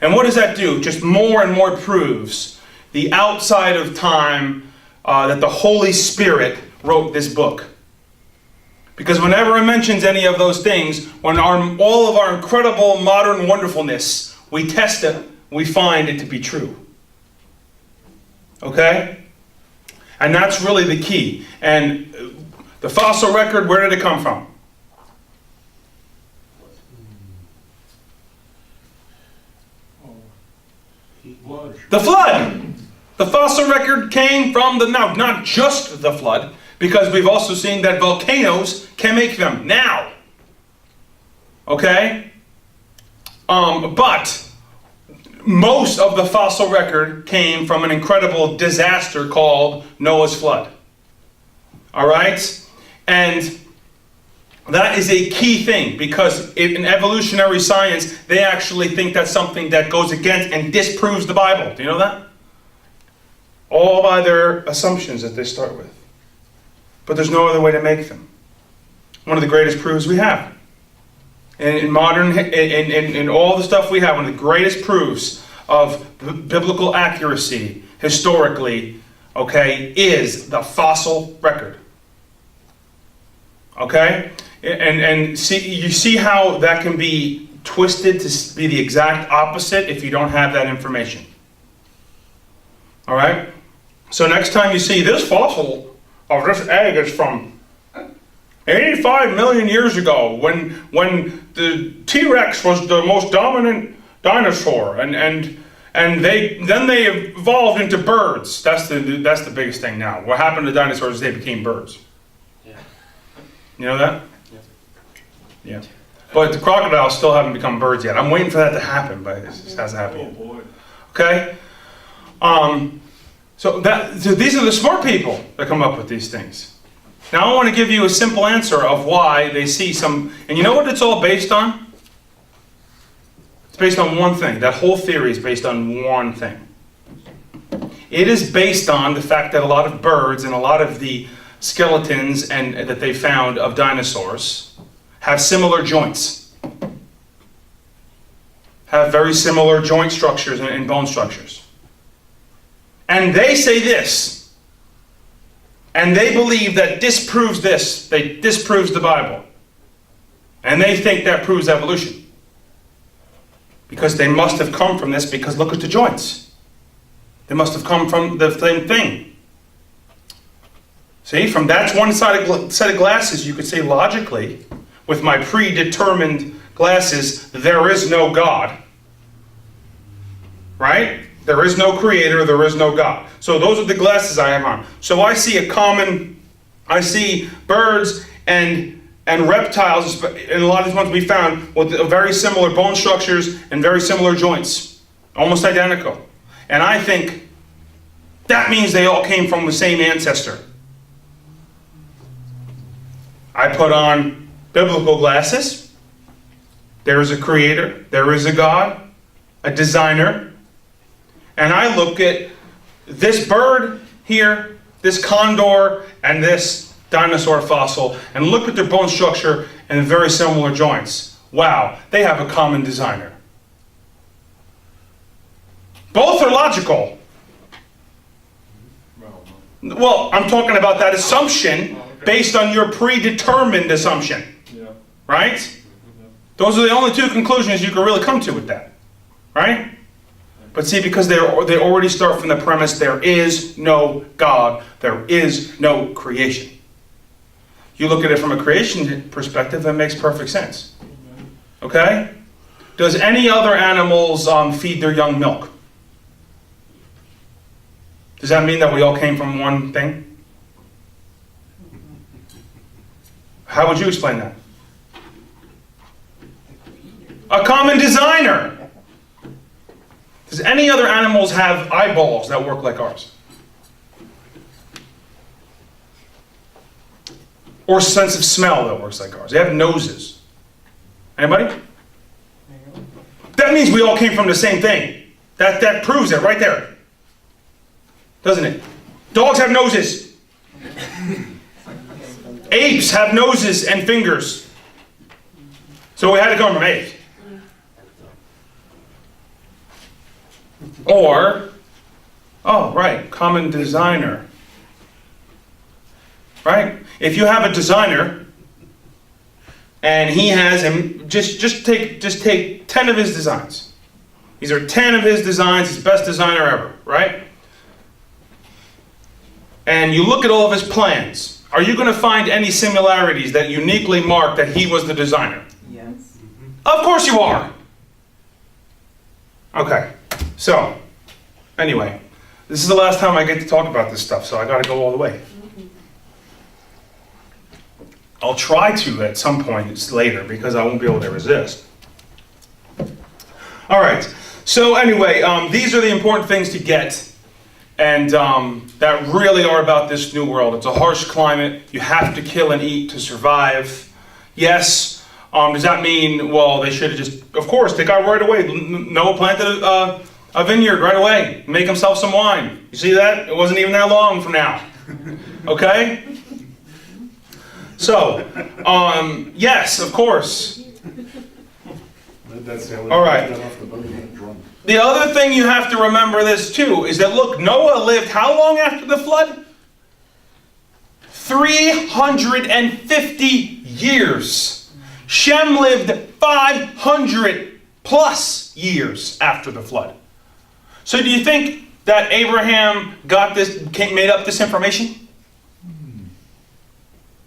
And what does that do? Just more and more proves the outside of time that the Holy Spirit wrote this book. Because whenever it mentions any of those things, when all of our incredible modern wonderfulness, we test it, we find it to be true. Okay? And that's really the key. And the fossil record, where did it come from? The flood! The fossil record came from not just the flood, because we've also seen that volcanoes can make them now. Okay? But most of the fossil record came from an incredible disaster called Noah's flood. All right? And that is a key thing, because in evolutionary science, they actually think that's something that goes against and disproves the Bible. Do you know that? All by their assumptions that they start with. But there's no other way to make them. One of the greatest proofs we have. In modern, in all the stuff we have, one of the greatest proofs of biblical accuracy, historically, okay, is the fossil record. Okay? And see, you see how that can be twisted to be the exact opposite if you don't have that information. All right? So next time you see this fossil of this egg is from 85 million years ago, when the T-Rex was the most dominant dinosaur, and they evolved into birds. That's the biggest thing now. What happened to dinosaurs is they became birds. Yeah. You know that? Yeah. But the crocodiles still haven't become birds yet. I'm waiting for that to happen, but it just hasn't happened yet. Oh boy. Okay? So these are the smart people that come up with these things. Now I want to give you a simple answer of why they see some, and you know what it's all based on? It's based on one thing. That whole theory is based on one thing. It is based on the fact that a lot of birds and a lot of the skeletons that they found of dinosaurs have similar joints. Have very similar joint structures and bone structures. And they say this. And they believe that disproves this. They disproves the Bible. And they think that proves evolution. Because they must have come from this, because look at the joints. They must have come from the same thing. See, from that one set of glasses, you could say logically, with my predetermined glasses, there is no God. Right? There is no creator, there is no God. So those are the glasses I have on. So I see birds and reptiles, and a lot of these ones we found with very similar bone structures and very similar joints. Almost identical. And I think that means they all came from the same ancestor. I put on biblical glasses. There is a creator, there is a God, a designer. And I look at this bird here, this condor, and this dinosaur fossil, and look at their bone structure and very similar joints. Wow, they have a common designer. Both are logical. Well, I'm talking about that assumption based on your predetermined assumption. Right? Those are the only two conclusions you can really come to with that. Right? But see, because they already start from the premise there is no God, there is no creation. You look at it from a creation perspective, that makes perfect sense. Okay? Does any other animals feed their young milk? Does that mean that we all came from one thing? How would you explain that? A common designer. Does any other animals have eyeballs that work like ours? Or sense of smell that works like ours? They have noses. Anybody? That means we all came from the same thing. That proves it right there. Doesn't it? Dogs have noses. Apes have noses and fingers. So we had to come from apes. Or, oh right, common designer. right? If you have a designer and he has him, just take 10 of his designs. These are 10 of his designs, his best designer ever, right? And you look at all of his plans. Are you going to find any similarities that uniquely mark that he was the designer? Yes. Of course you are. Okay, so anyway, this is the last time I get to talk about this stuff, so I got to go all the way. I'll try to at some point later because I won't be able to resist. All right, so anyway, these are the important things to get, and that really are about this new world. It's a harsh climate. You have to kill and eat to survive. Yes. Does that mean, well, they should have just, of course, they got right away. Noah planted a vineyard right away, make himself some wine. You see that? It wasn't even that long from now. Okay? So, yes, of course. All right. The other thing you have to remember this too is that, look, Noah lived how long after the flood? 350 years. Shem lived 500 plus years after the flood. So do you think that Abraham made up this information?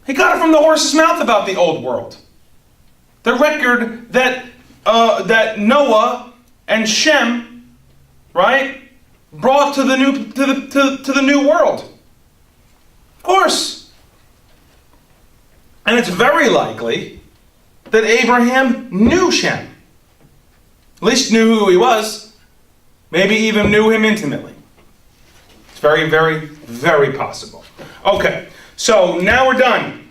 He got it from the horse's mouth about the old world. The record that Noah and Shem, right, brought to the new world. Of course. And it's very likely that Abraham knew Shem. At least knew who he was. Maybe even knew him intimately. It's very, very, very possible. Okay, so now we're done.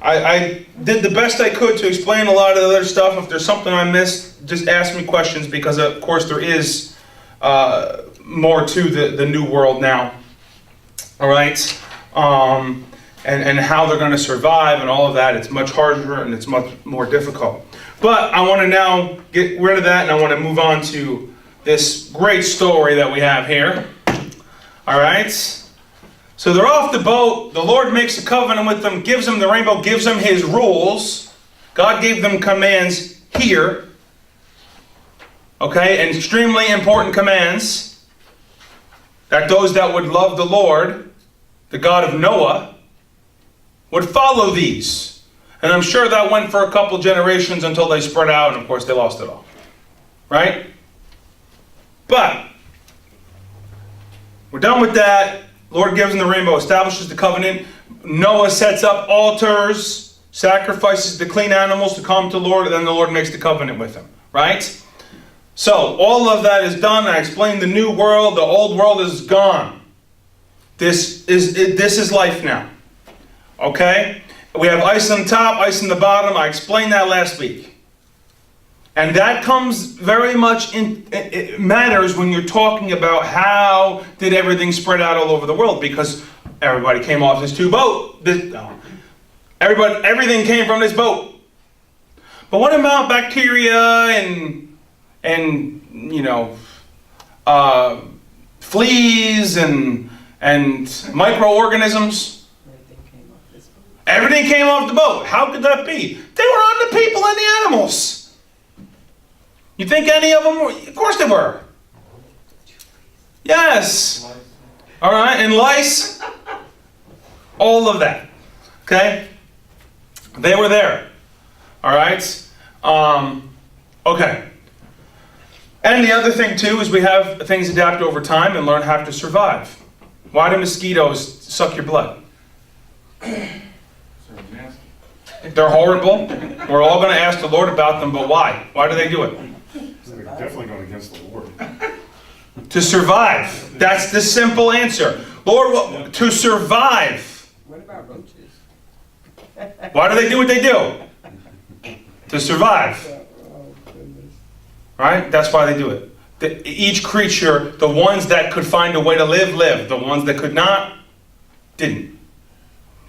I did the best I could to explain a lot of the other stuff. If there's something I missed, just ask me questions because, of course, there is more to the new world now. All right? And how they're going to survive and all of that. It's much harder and it's much more difficult. But I want to now get rid of that and I want to move on to this great story that we have here. All right? So they're off the boat. The Lord makes a covenant with them, gives them the rainbow, gives them his rules. God gave them commands here. Okay? And extremely important commands. That those that would love the Lord, the God of Noah, would follow these. And I'm sure that went for a couple generations until they spread out, and of course they lost it all. Right? But we're done with that. Lord gives them the rainbow, establishes the covenant. Noah sets up altars, sacrifices the clean animals to come to the Lord, and then the Lord makes the covenant with them. Right? So, all of that is done. I explained the new world. The old world is gone. This is life now. Okay? We have ice on the top, ice on the bottom. I explained that last week. And that comes very much it matters when you're talking about how did everything spread out all over the world, because everybody came off this boat. Everything came from this boat. But what about bacteria and fleas and microorganisms? Everything came off the boat. How could that be? They were on the people and the animals. You think any of them were? Of course they were. Yes. All right, and lice. All of that. Okay? They were there. All right? Okay. And the other thing, too, is we have things adapt over time and learn how to survive. Why do mosquitoes suck your blood? They're horrible. We're all going to ask the Lord about them, but why? Why do they do it? They're definitely going against the Lord. To survive. That's the simple answer. Lord, to survive. What about roaches? Why do they do what they do? To survive. Oh, goodness. Right? That's why they do it. Each creature, the ones that could find a way to live, lived. The ones that could not, didn't.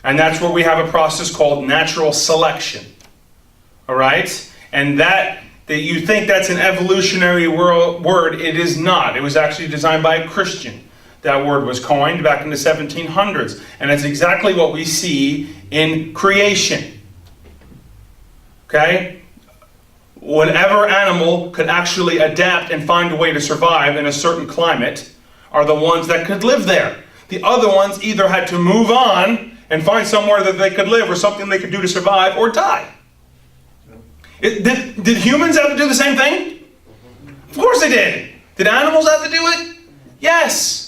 And that's where we have a process called natural selection. All right? And that you think that's an evolutionary word, it is not. It was actually designed by a Christian. that word was coined back in the 1700s. And it's exactly what we see in creation. Okay? Whatever animal could actually adapt and find a way to survive in a certain climate are the ones that could live there. The other ones either had to move on and find somewhere that they could live or something they could do to survive or die. Did humans have to do the same thing? Of course they did. Did animals have to do it? Yes.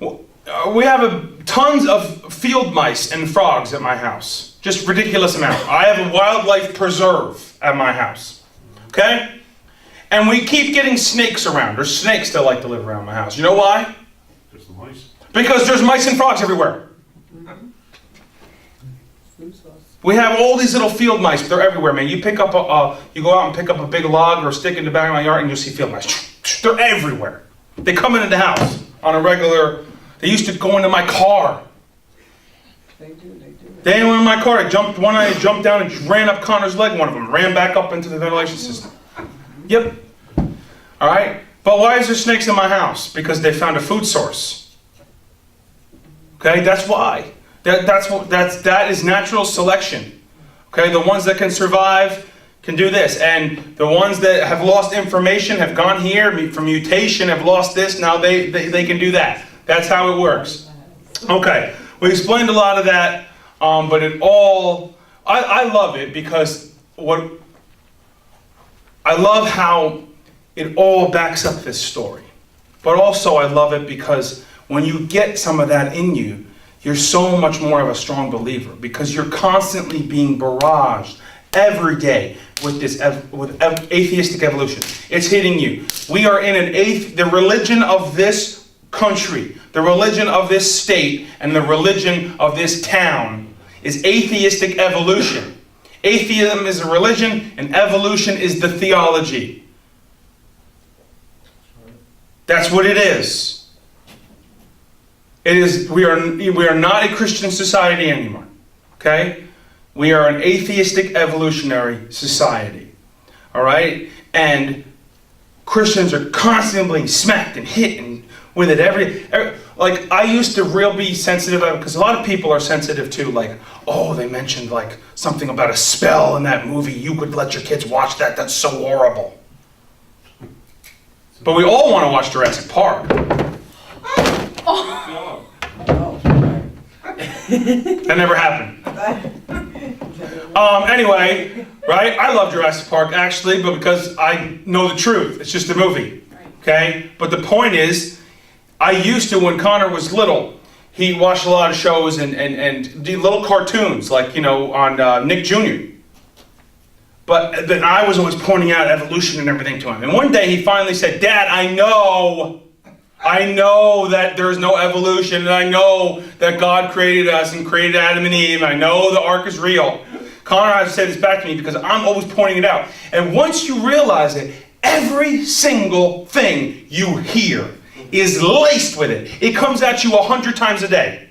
We have tons of field mice and frogs at my house. Just ridiculous amount. I have a wildlife preserve at my house. Okay? And we keep getting snakes around. There's snakes that like to live around my house. You know why? There's the mice. Because there's mice and frogs everywhere. We have all these little field mice, but they're everywhere, man. You pick up you go out and pick up a big log or a stick in the back of my yard, and you'll see field mice. They're everywhere. They come into the house on a regular. They used to go into my car. They do. They went in my car. I jumped down and ran up Connor's leg. One of them ran back up into the ventilation system. Yep. All right. But why is there snakes in my house? Because they found a food source. Okay, that's why. That is natural selection. Okay, the ones that can survive can do this, and the ones that have lost information have gone here from mutation, have lost this. Now they can do that. That's how it works. Okay, we explained a lot of that, but it all I love it because I love how it all backs up this story. But also I love it because when you get some of that in you, you're so much more of a strong believer because you're constantly being barraged every day with atheistic evolution. It's hitting you. We are in the religion of this country, the religion of this state, and the religion of this town is atheistic evolution. Atheism is a religion, and evolution is the theology. That's what it is. It is. We are not a Christian society anymore. Okay? We are an atheistic evolutionary society. All right? And Christians are constantly being smacked and hit and with it like I used to really be sensitive because a lot of people are sensitive to like, oh, they mentioned like something about a spell in that movie. You could let your kids watch that. That's so horrible. But we all want to watch Jurassic Park. That never happened. Anyway, right? I love Jurassic Park actually, but because I know the truth. It's just a movie. Okay? But the point is, I used to, when Connor was little, he watched a lot of shows and did little cartoons, like, you know, on Nick Jr. But then I was always pointing out evolution and everything to him. And one day he finally said, Dad, I know that there's no evolution, and I know that God created us and created Adam and Eve. I know the ark is real. Connor has said this back to me because I'm always pointing it out. And once you realize it, every single thing you hear is laced with it. It comes at you 100 times a day.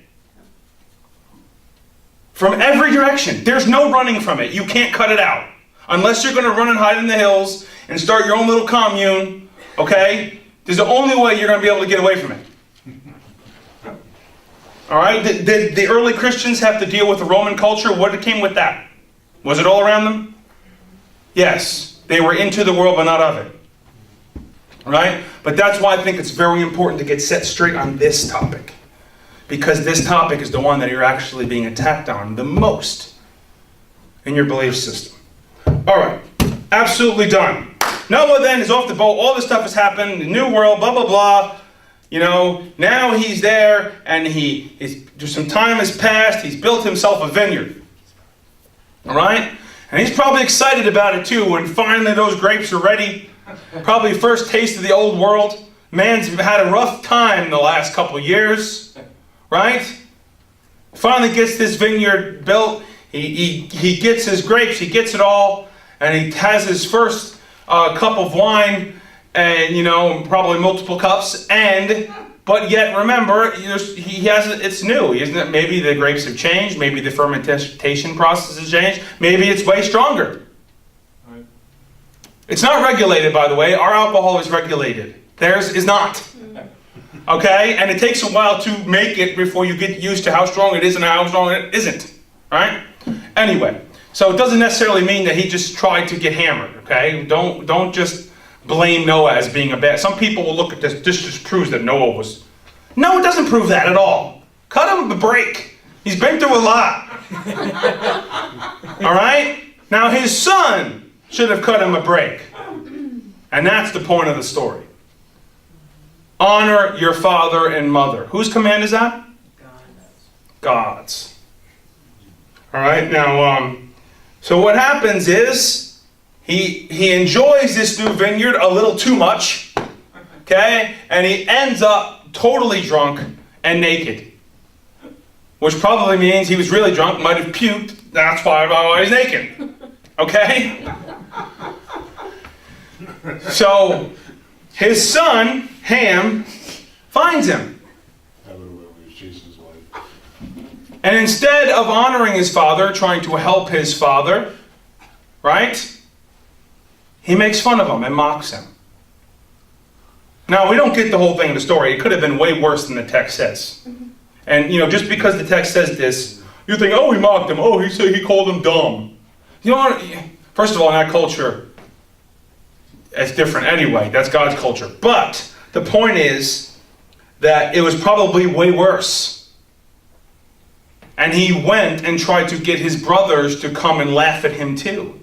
From every direction. There's no running from it. You can't cut it out. Unless you're going to run and hide in the hills and start your own little commune, okay? There's the only way you're going to be able to get away from it. All right? Did the early Christians have to deal with the Roman culture? What came with that? Was it all around them? Yes. They were into the world, but not of it. All right? But that's why I think it's very important to get set straight on this topic. Because this topic is the one that you're actually being attacked on the most in your belief system. All right. Absolutely done. Noah then is off the boat. All this stuff has happened. The new world, blah, blah, blah. You know, now he's there and some time has passed. He's built himself a vineyard. All right? And he's probably excited about it too when finally those grapes are ready. Probably first taste of the old world. Man's had a rough time the last couple years. Right? Finally gets this vineyard built. He gets his grapes. He gets it all. And he has his first cup of wine, and, you know, probably multiple cups, but yet remember, it's new, isn't it? Maybe the grapes have changed, maybe the fermentation process has changed, maybe it's way stronger. Right. It's not regulated, by the way. Our alcohol is regulated. Theirs is not. Okay? And it takes a while to make it before you get used to how strong it is and how strong it isn't. Right? Anyway, so it doesn't necessarily mean that he just tried to get hammered. Okay? Don't just blame Noah as being a bad. Some people will look at this. This just proves that Noah was. No, it doesn't prove that at all. Cut him a break. He's been through a lot. All right? Now his son should have cut him a break. And that's the point of the story. Honor your father and mother. Whose command is that? God's. All right? Now, so what happens is he enjoys this new vineyard a little too much. Okay? And he ends up totally drunk and naked. Which probably means he was really drunk, might have puked. That's why he's naked. Okay? So, his son, Ham, finds him. And instead of honoring his father, trying to help his father, right? He makes fun of him and mocks him. Now, we don't get the whole thing of the story. It could have been way worse than the text says. And, just because the text says this, you think, oh, he mocked him. Oh, he called him dumb. First of all, in that culture, it's different anyway. That's God's culture. But the point is that it was probably way worse. And he went and tried to get his brothers to come and laugh at him too.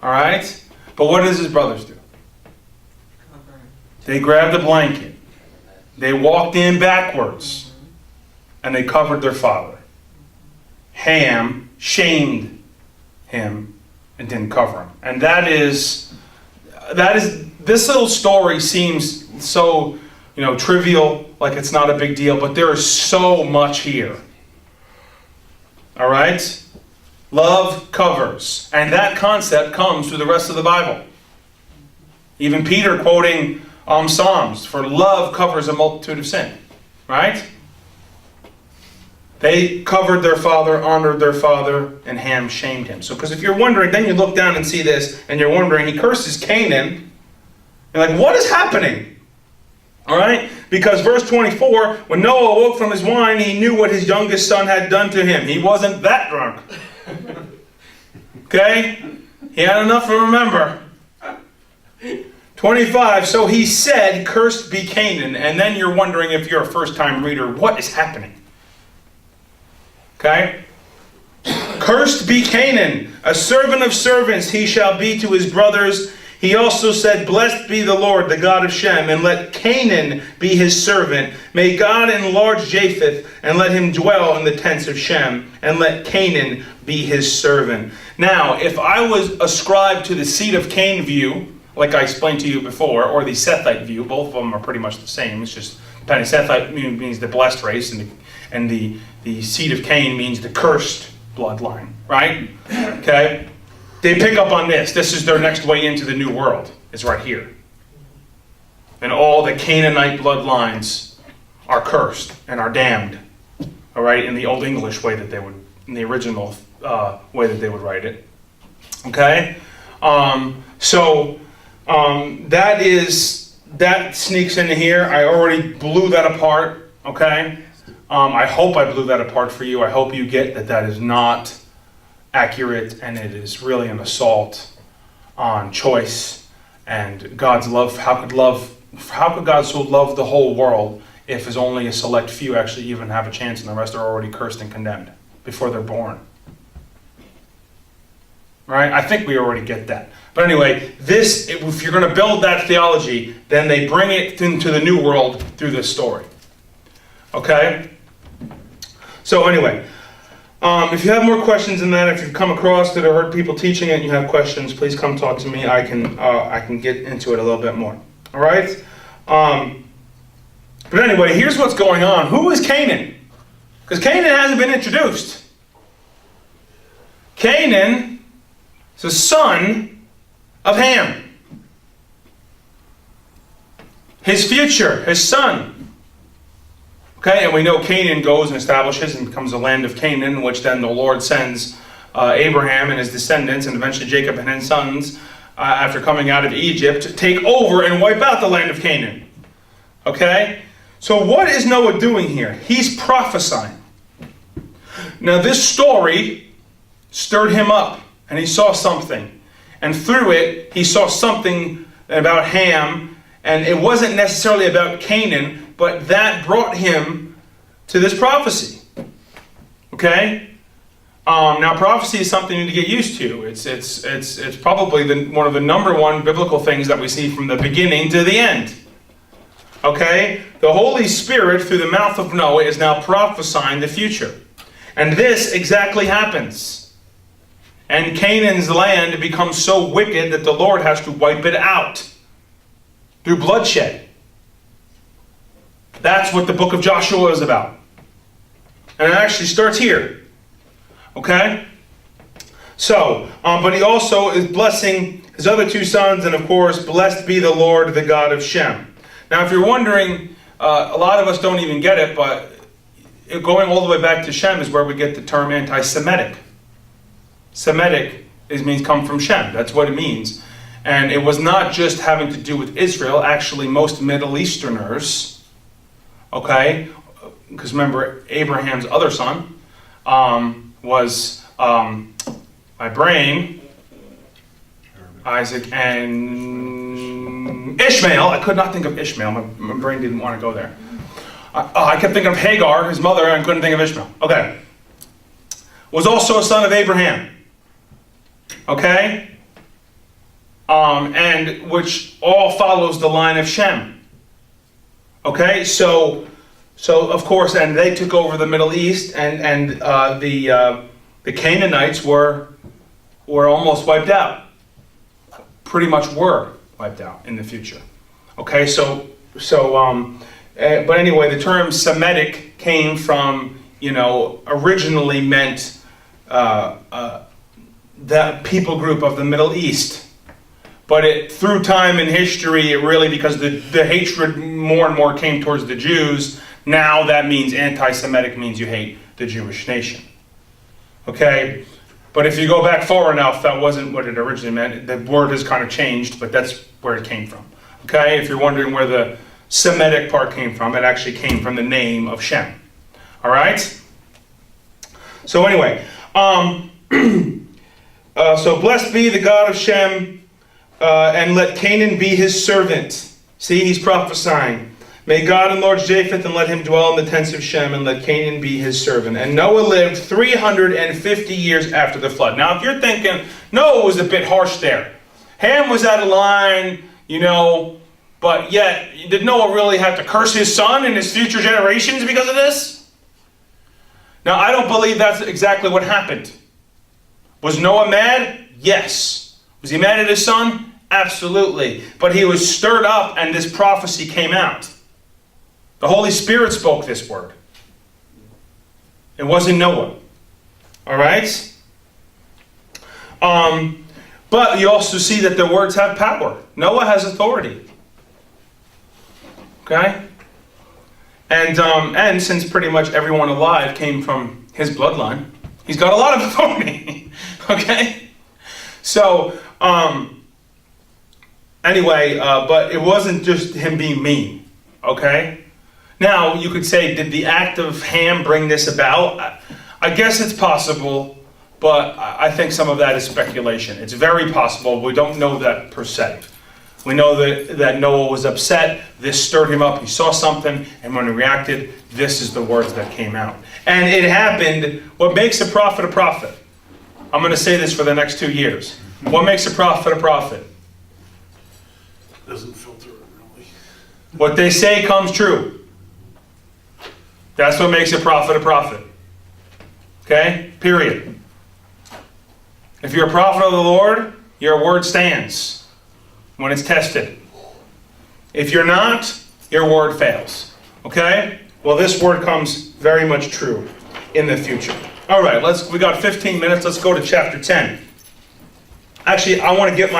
All right? But what does his brothers do? They grabbed a blanket. They walked in backwards. And they covered their father. Ham shamed him and didn't cover him. And that is, this little story seems so, trivial, like it's not a big deal, but there is so much here. All right? Love covers. And that concept comes through the rest of the Bible. Even Peter quoting Psalms, for love covers a multitude of sin. Right? They covered their father, honored their father, and Ham shamed him. So, because if you're wondering, then you look down and see this, and you're wondering, he curses Canaan. You're like, what is happening? All right? Because verse 24, when Noah awoke from his wine, he knew what his youngest son had done to him. He wasn't that drunk. Okay? He had enough to remember. 25, so he said, cursed be Canaan. And then you're wondering, if you're a first-time reader, what is happening? Okay? Cursed be Canaan, a servant of servants he shall be to his brothers. He also said, blessed be the Lord, the God of Shem, and let Canaan be his servant. May God enlarge Japheth, and let him dwell in the tents of Shem, and let Canaan be his servant. Now, if I was ascribed to the seed of Cain view, like I explained to you before, or the Sethite view, both of them are pretty much the same. It's just, depending, Sethite means the blessed race, and the seed of Cain means the cursed bloodline, right? Okay? They pick up on this. This is their next way into the new world. It's right here. And all the Canaanite bloodlines are cursed and are damned. All right? In the Old English way that they would, in the original way that they would write it. Okay? That sneaks into here. I already blew that apart. Okay? I hope I blew that apart for you. I hope you get that that is not accurate, and it is really an assault on choice and God's love. How could God so love the whole world if there's only a select few actually even have a chance and the rest are already cursed and condemned before they're born? Right? I think we already get that. But anyway, if you're going to build that theology, then they bring it into the new world through this story. Okay? So anyway, if you have more questions than that, if you've come across it or heard people teaching it and you have questions, please come talk to me. I can get into it a little bit more. All right? But anyway, here's what's going on. Who is Canaan? Because Canaan hasn't been introduced. Canaan is the son of Ham. His future, his son. Okay, and we know Canaan goes and establishes and becomes the land of Canaan, which then the Lord sends Abraham and his descendants, and eventually Jacob and his sons, after coming out of Egypt, to take over and wipe out the land of Canaan. Okay? So what is Noah doing here? He's prophesying. Now this story stirred him up, and he saw something. And through it, he saw something about Ham, and it wasn't necessarily about Canaan, but that brought him to this prophecy. Okay? Now prophecy is something you need to get used to. It's probably one of the number one biblical things that we see from the beginning to the end. Okay? The Holy Spirit, through the mouth of Noah, is now prophesying the future. And this exactly happens. And Canaan's land becomes so wicked that the Lord has to wipe it out through bloodshed. That's what the book of Joshua is about. And it actually starts here. Okay? So, but he also is blessing his other two sons, and of course, blessed be the Lord, the God of Shem. Now, if you're wondering, a lot of us don't even get it, but going all the way back to Shem is where we get the term anti-Semitic. Semitic means come from Shem. That's what it means. And it was not just having to do with Israel. Actually, most Middle Easterners, okay, because remember, Abraham's other son was my brain, Isaac, and Ishmael. I could not think of Ishmael. My brain didn't want to go there. I kept thinking of Hagar, his mother, and couldn't think of Ishmael. Okay. Was also a son of Abraham. Okay? And which all follows the line of Shem. Okay? So of course, and they took over the Middle East, and the Canaanites were almost wiped out. Pretty much were wiped out in the future. Okay, but anyway, the term Semitic came from, originally meant that people group of the Middle East. But through time and history, it really, because the hatred more and more came towards the Jews, now that means anti-Semitic means you hate the Jewish nation. Okay? But if you go back far enough, that wasn't what it originally meant. The word has kind of changed, but that's where it came from. Okay? If you're wondering where the Semitic part came from, it actually came from the name of Shem. All right? So anyway, so blessed be the God of Shem, and let Canaan be his servant. See, he's prophesying. May God enlarge Japheth, and let him dwell in the tents of Shem, and let Canaan be his servant. And Noah lived 350 years after the flood. Now, if you're thinking, Noah was a bit harsh there. Ham was out of line, but yet, did Noah really have to curse his son and his future generations because of this? Now, I don't believe that's exactly what happened. Was Noah mad? Yes. Was he mad at his son? Absolutely. But he was stirred up, and this prophecy came out. The Holy Spirit spoke this word. It wasn't Noah. All right? But you also see that the words have power. Noah has authority. Okay? And since pretty much everyone alive came from his bloodline, he's got a lot of authority. Okay? So, anyway, but it wasn't just him being mean. Okay? Now, you could say, did the act of Ham bring this about? I guess it's possible, but I think some of that is speculation. It's very possible. We don't know that per se. We know that Noah was upset. This stirred him up. He saw something, and when he reacted, this is the words that came out. And it happened. What makes a prophet a prophet? I'm going to say this for the next 2 years. What makes a prophet a prophet? Doesn't filter it really. What they say comes true. That's what makes a prophet a prophet. Okay? Period. If you're a prophet of the Lord, your word stands when it's tested. If you're not, your word fails. Okay? Well, this word comes very much true in the future. All right, we got 15 minutes. Let's go to chapter 10. Actually, I want to get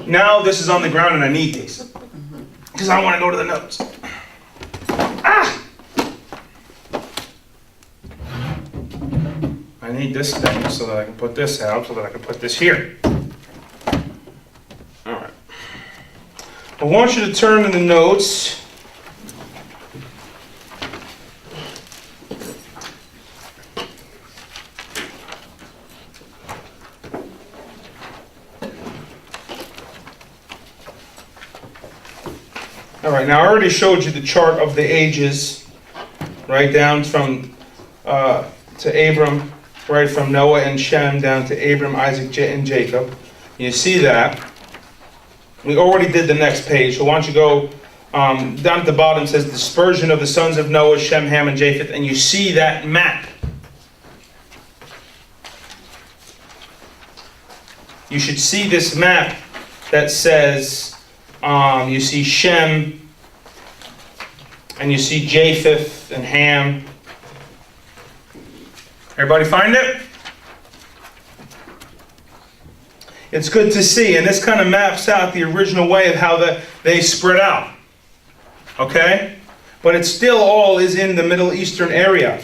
now this is on the ground and I need these. Because I want to go to the notes. I need this thing so that I can put this out, so that I can put this here. All right. I want you to turn in the notes All right, now I already showed you the chart of the ages, right down from to Abram, right from Noah and Shem down to Abram, Isaac, and Jacob. You see that. We already did the next page, so why don't you go down at the bottom. It says dispersion of the sons of Noah, Shem, Ham, and Japheth, and you see that map. You should see this map that says, you see Shem, and you see Japheth and Ham. Everybody find it? It's good to see, and this kind of maps out the original way of how they spread out. Okay? But it still all is in the Middle Eastern area.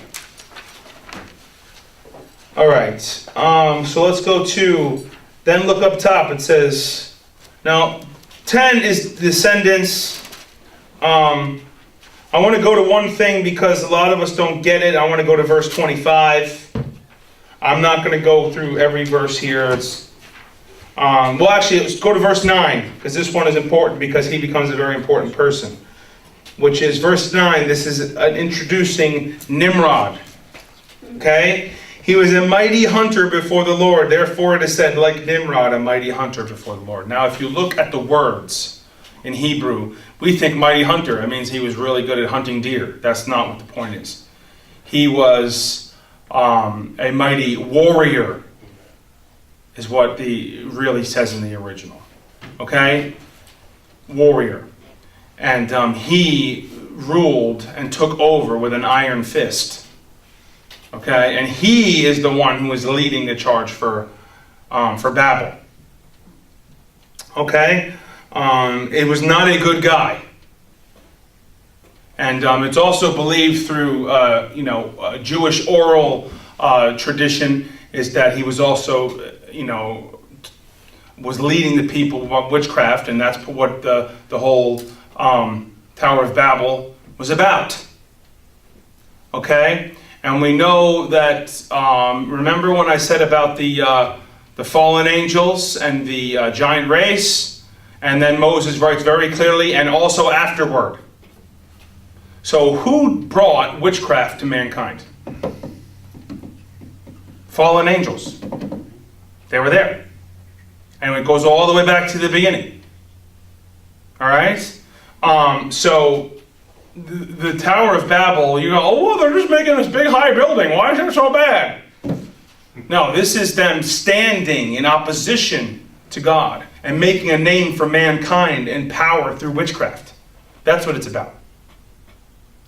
Alright, so let's go to, then look up top, it says, now 10 is descendants. I want to go to one thing because a lot of us don't get it. I want to go to verse 25. I'm not going to go through every verse here. It's, well, actually, let's go to verse 9, because this one is important because he becomes a very important person, which is verse 9. This is introducing Nimrod. Okay? He was a mighty hunter before the Lord. Therefore, it is said, like Nimrod, a mighty hunter before the Lord. Now, if you look at the words in Hebrew, we think mighty hunter. It means he was really good at hunting deer. That's not what the point is. He was a mighty warrior, is what the really says in the original. Okay? Warrior. And he ruled and took over with an iron fist. Okay? And he is the one who was leading the charge for Babel. Okay? It was not a good guy. And it's also believed through, Jewish oral tradition is that he was also, was leading the people with witchcraft, and that's what the whole Tower of Babel was about. Okay? And we know that, remember when I said about the fallen angels and the giant race? And then Moses writes very clearly, and also afterward. So who brought witchcraft to mankind? Fallen angels. They were there. And it goes all the way back to the beginning. Alright? So the Tower of Babel, you go, oh, well, they're just making this big high building. Why is it so bad? No, this is them standing in opposition to God and making a name for mankind and power through witchcraft. That's what it's about.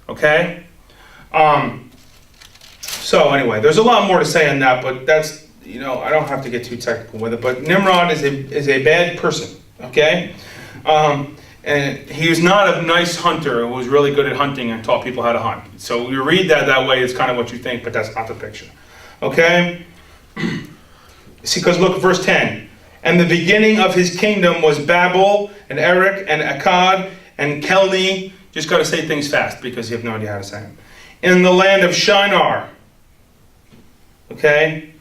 Okay? So anyway, there's a lot more to say on that, but that's, I don't have to get too technical with it. But Nimrod is a bad person. Okay? And he was not a nice hunter who was really good at hunting and taught people how to hunt. So you read that way, it's kind of what you think, but that's not the picture. Okay? See, because look, verse 10. And the beginning of his kingdom was Babel, and Erech, and Akkad, and Kelni. Just got to say things fast because you have no idea how to say them. In the land of Shinar. Okay?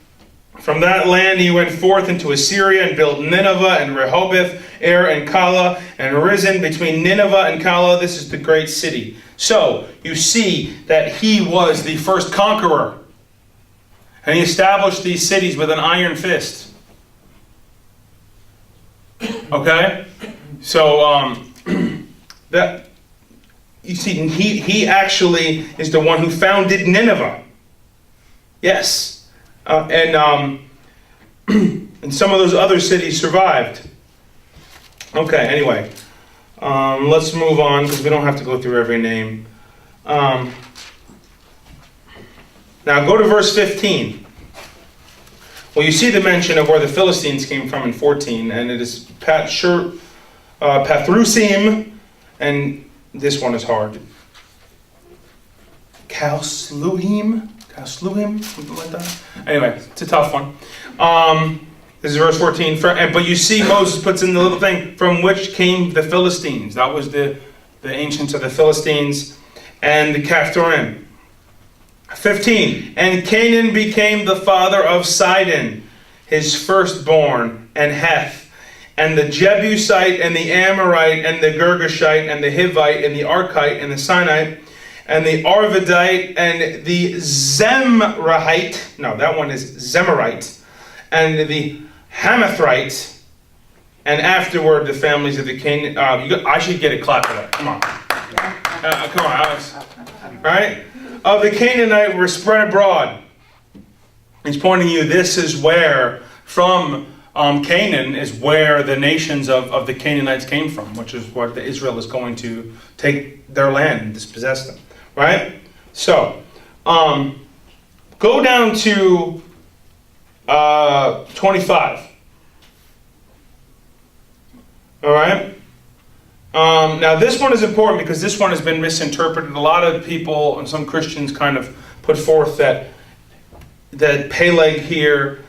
From that land he went forth into Assyria and built Nineveh and Rehoboth, Er and Kala, and risen between Nineveh and Kala. This is the great city. So, you see that he was the first conqueror. And he established these cities with an iron fist. Okay? So, that, you see, he actually is the one who founded Nineveh. Yes. And some of those other cities survived. Okay, anyway. Let's move on, because we don't have to go through every name. Now go to verse 15. Well, you see the mention of where the Philistines came from in 14, and it is Pathrusim, and this one is hard. Casluhim, something like that. Anyway, it's a tough one. This is verse 14. But you see Moses puts in the little thing, from which came the Philistines. That was the ancients of the Philistines, and the Caphtorim. 15. And Canaan became the father of Sidon, his firstborn, and Heth, and the Jebusite, and the Amorite, and the Girgashite, and the Hivite, and the Arkite, and the Sinite, and the Arvadite, and the Zemrahite. No, that one is Zemarite, and the Hamathite, and afterward the families of the Canaan. I should get a clap for that. Come on. Come on, Alex. Right? Of the Canaanite were spread abroad. He's pointing you, this is where, from Canaan, is where the nations of the Canaanites came from, which is what Israel is going to take their land and dispossess them. Right? So, go down to 25. All right? Now this one is important because this one has been misinterpreted. A lot of people and some Christians kind of put forth that Peleg here,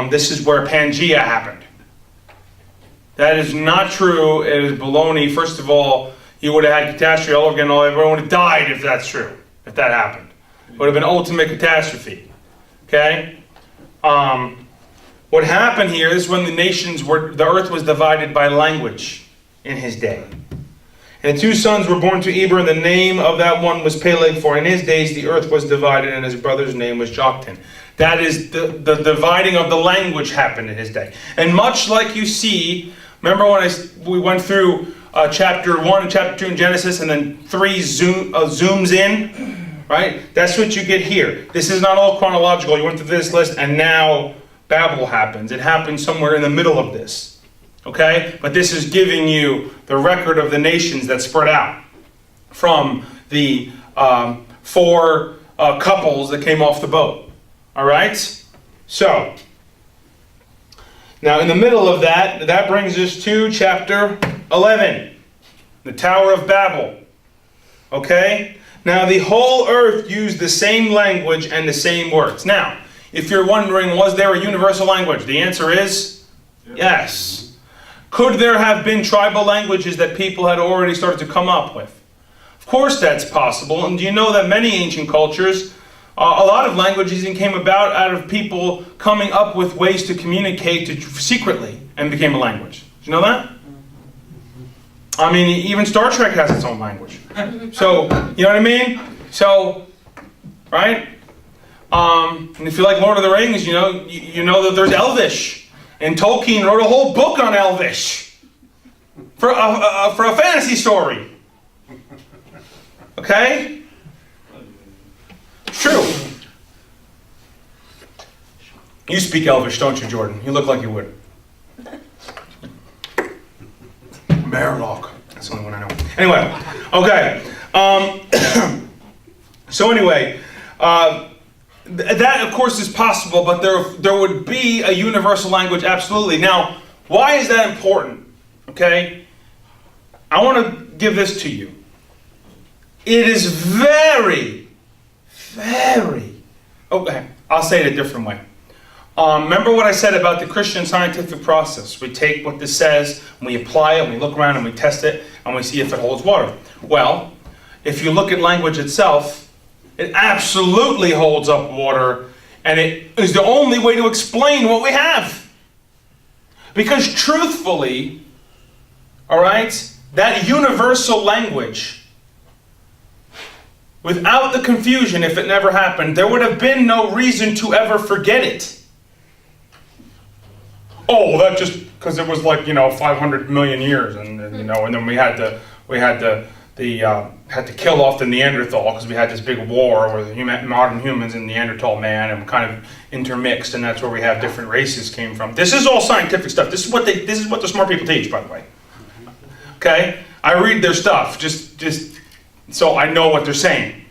this is where Pangea happened. That is not true. It is baloney. First of all, you would have had catastrophe all over again. Everyone would have died if that's true. If that happened, it would have been ultimate catastrophe. Okay. What happened here is when the earth was divided by language in his day. And 2 sons were born to Eber, and the name of that one was Peleg, for in his days the earth was divided, and his brother's name was Joktan. That is, the dividing of the language happened in his day. And much like you see, remember when we went through chapter 1 and chapter 2 in Genesis, and then 3 zooms in, right? That's what you get here. This is not all chronological. You went through this list, and now Babel happens. It happens somewhere in the middle of this. Okay? But this is giving you the record of the nations that spread out from the 4 couples that came off the boat. All right? So, now in the middle of that brings us to chapter 11, the Tower of Babel. Okay? Now the whole earth used the same language and the same words. Now, if you're wondering, was there a universal language? The answer is yes. Could there have been tribal languages that people had already started to come up with? Of course that's possible. And do you know that many ancient cultures, a lot of languages even came about out of people coming up with ways to communicate secretly and became a language. Do you know that? I mean, even Star Trek has its own language. So, you know what I mean? So, right? And if you like Lord of the Rings, you know that there's Elvish. And Tolkien wrote a whole book on Elvish for a fantasy story. Okay? True. You speak Elvish, don't you, Jordan? You look like you would. Merlock. That's the only one I know. Anyway, okay. So anyway, that, of course, is possible, but there would be a universal language, absolutely. Now, why is that important? Okay? I want to give this to you. It is very, very... Okay, I'll say it a different way. Remember what I said about the Christian scientific process. We take what this says, and we apply it, and we look around, and we test it, and we see if it holds water. Well, if you look at language itself, it absolutely holds up water, and it is the only way to explain what we have. Because truthfully, all right, that universal language, without the confusion, if it never happened, there would have been no reason to ever forget it. Oh, that just because it was like 500 million years, and then we had to kill off the Neanderthal because we had this big war where the modern humans and Neanderthal man and kind of intermixed, and that's where we have different races came from. This is all scientific stuff. This is what the smart people teach, by the way. Okay, I read their stuff just so I know what they're saying.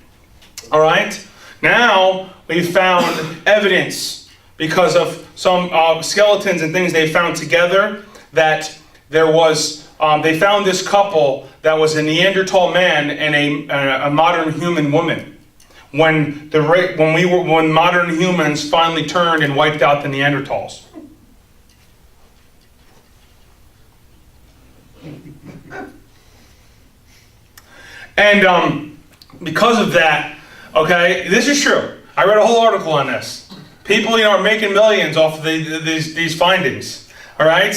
All right. Now we've found evidence because of some skeletons and things they found together that there was. They found this couple that was a Neanderthal man and a modern human woman. When modern humans finally turned and wiped out the Neanderthals. And because of that, okay, this is true. I read a whole article on this. People, are making millions off of these findings. All right.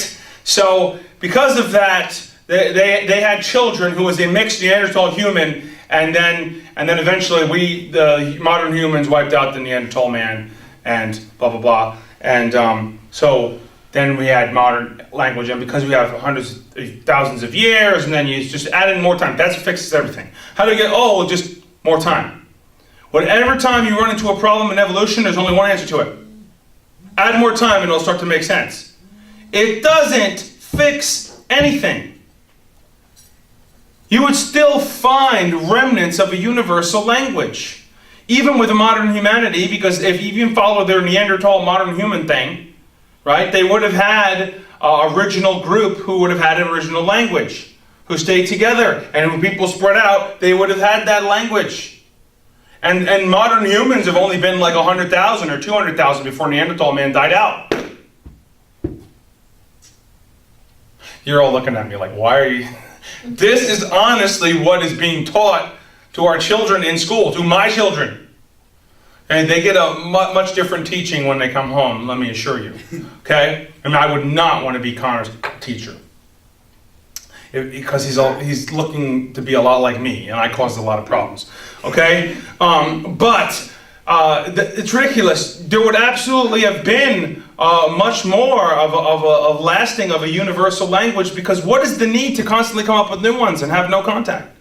So because of that, they had children who was a mixed Neanderthal human, and then eventually the modern humans wiped out the Neanderthal man, and blah blah blah. And so then we had modern language, and because we have hundreds, thousands of years, and then you just add in more time. That fixes everything. How do you get old? Just more time. Whatever time you run into a problem in evolution, there's only one answer to it. Add more time and it'll start to make sense. It doesn't fix anything. You would still find remnants of a universal language. Even with modern humanity, because if you even follow their Neanderthal modern human thing, right, they would have had an original group who would have had an original language, who stayed together. And when people spread out, they would have had that language. And modern humans have only been like 100,000 or 200,000 before Neanderthal man died out. You're all looking at me like, why are you... This is honestly what is being taught to our children in school, to my children. And they get a much different teaching when they come home, let me assure you. Okay? And I would not want to be Connor's teacher. Because he's looking to be a lot like me, and I caused a lot of problems. Okay? But it's ridiculous. There would absolutely have been much more of a lasting of a universal language, because what is the need to constantly come up with new ones and have no contact?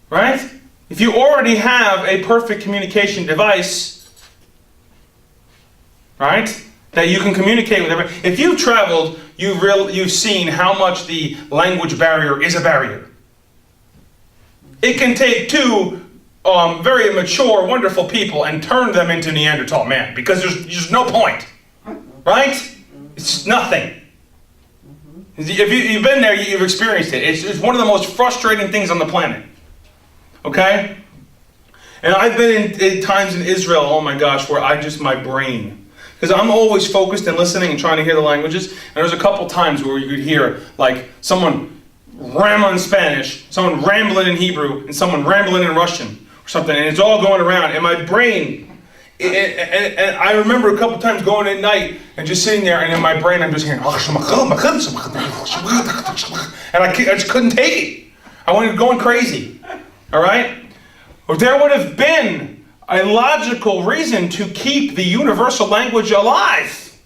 Right? If you already have a perfect communication device, right, that you can communicate with everyone. If you've traveled, you've seen how much the language barrier is a barrier. It can take two very mature, wonderful people and turn them into Neanderthal man, because there's just no point, right? It's nothing. If you've been there, you've experienced it. It's one of the most frustrating things on the planet. Okay? And I've been in times in Israel, oh my gosh, where my brain... Because I'm always focused and listening and trying to hear the languages. And there's a couple times where you could hear like someone rambling in Spanish, someone rambling in Hebrew, and someone rambling in Russian or something. And it's all going around. And my brain, and I remember a couple times going at night and just sitting there, and in my brain I'm just hearing, and I just couldn't take it. I wanted going crazy. All right? Or there would have been a logical reason to keep the universal language alive.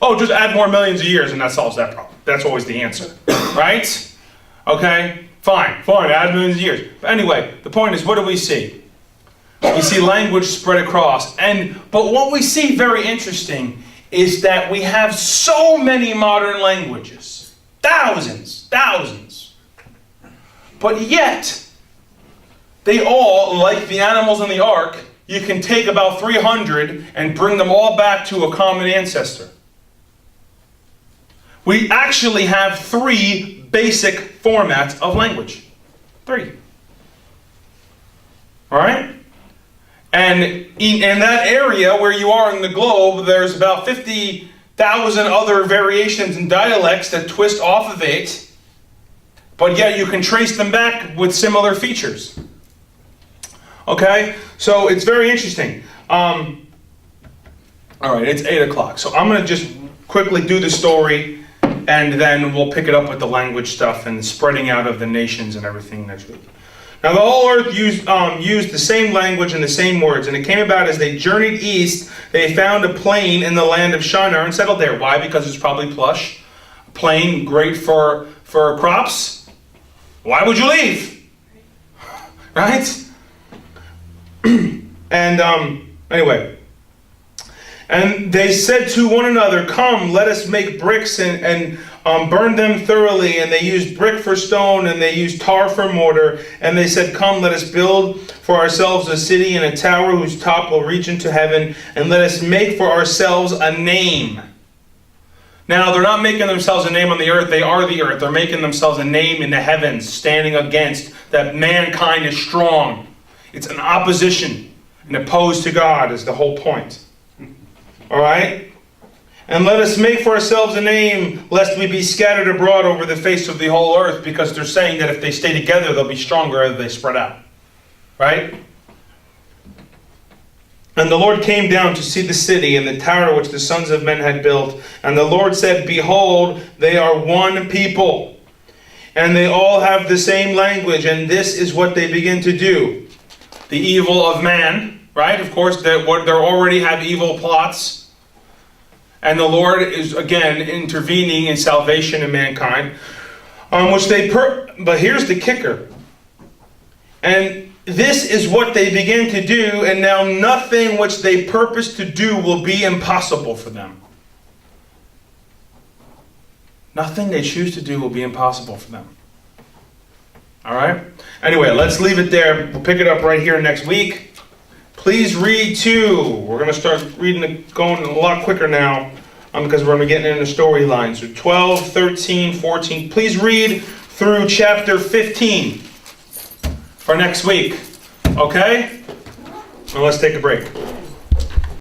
Oh, just add more millions of years and that solves that problem. That's always the answer, right? Okay, fine, add millions of years. But anyway, the point is, what do we see? We see language spread across. But what we see very interesting is that we have so many modern languages. Thousands. But yet, they all, like the animals in the ark, you can take about 300 and bring them all back to a common ancestor. We actually have 3 basic formats of language. 3. All right? And in that area where you are in the globe, there's about 50,000 other variations and dialects that twist off of it, but yet you can trace them back with similar features. Okay, so it's very interesting. All right, it's 8 o'clock. So I'm going to just quickly do the story, and then we'll pick it up with the language stuff and spreading out of the nations and everything next week. Now the whole earth used the same language and the same words, and it came about as they journeyed east, they found a plain in the land of Shinar and settled there. Why? Because it's probably plush. Plain, great for crops. Why would you leave? Right? And anyway, and they said to one another, "Come, let us make bricks and burn them thoroughly." And they used brick for stone, and they used tar for mortar. And they said, "Come, let us build for ourselves a city and a tower whose top will reach into heaven, and let us make for ourselves a name." Now, they're not making themselves a name on the earth. They are the earth. They're making themselves a name in the heavens, standing against that mankind is strong. It's an opposition and opposed to God is the whole point. All right? "And let us make for ourselves a name, lest we be scattered abroad over the face of the whole earth," because they're saying that if they stay together, they'll be stronger as they spread out. Right? And the Lord came down to see the city and the tower which the sons of men had built. And the Lord said, Behold, they are one people, and they all have the same language, and this is what they begin to do. The evil of man, right? Of course, they already have evil plots. And the Lord is, again, intervening in salvation in mankind. But here's the kicker. And this is what they begin to do, and now nothing which they purpose to do will be impossible for them. Nothing they choose to do will be impossible for them. All right? Anyway, let's leave it there. We'll pick it up right here next week. Please read too. We're going to start going a lot quicker now because we're going to be getting into storylines. So 12, 13, 14. Please read through chapter 15 for next week. Okay? Well, let's take a break.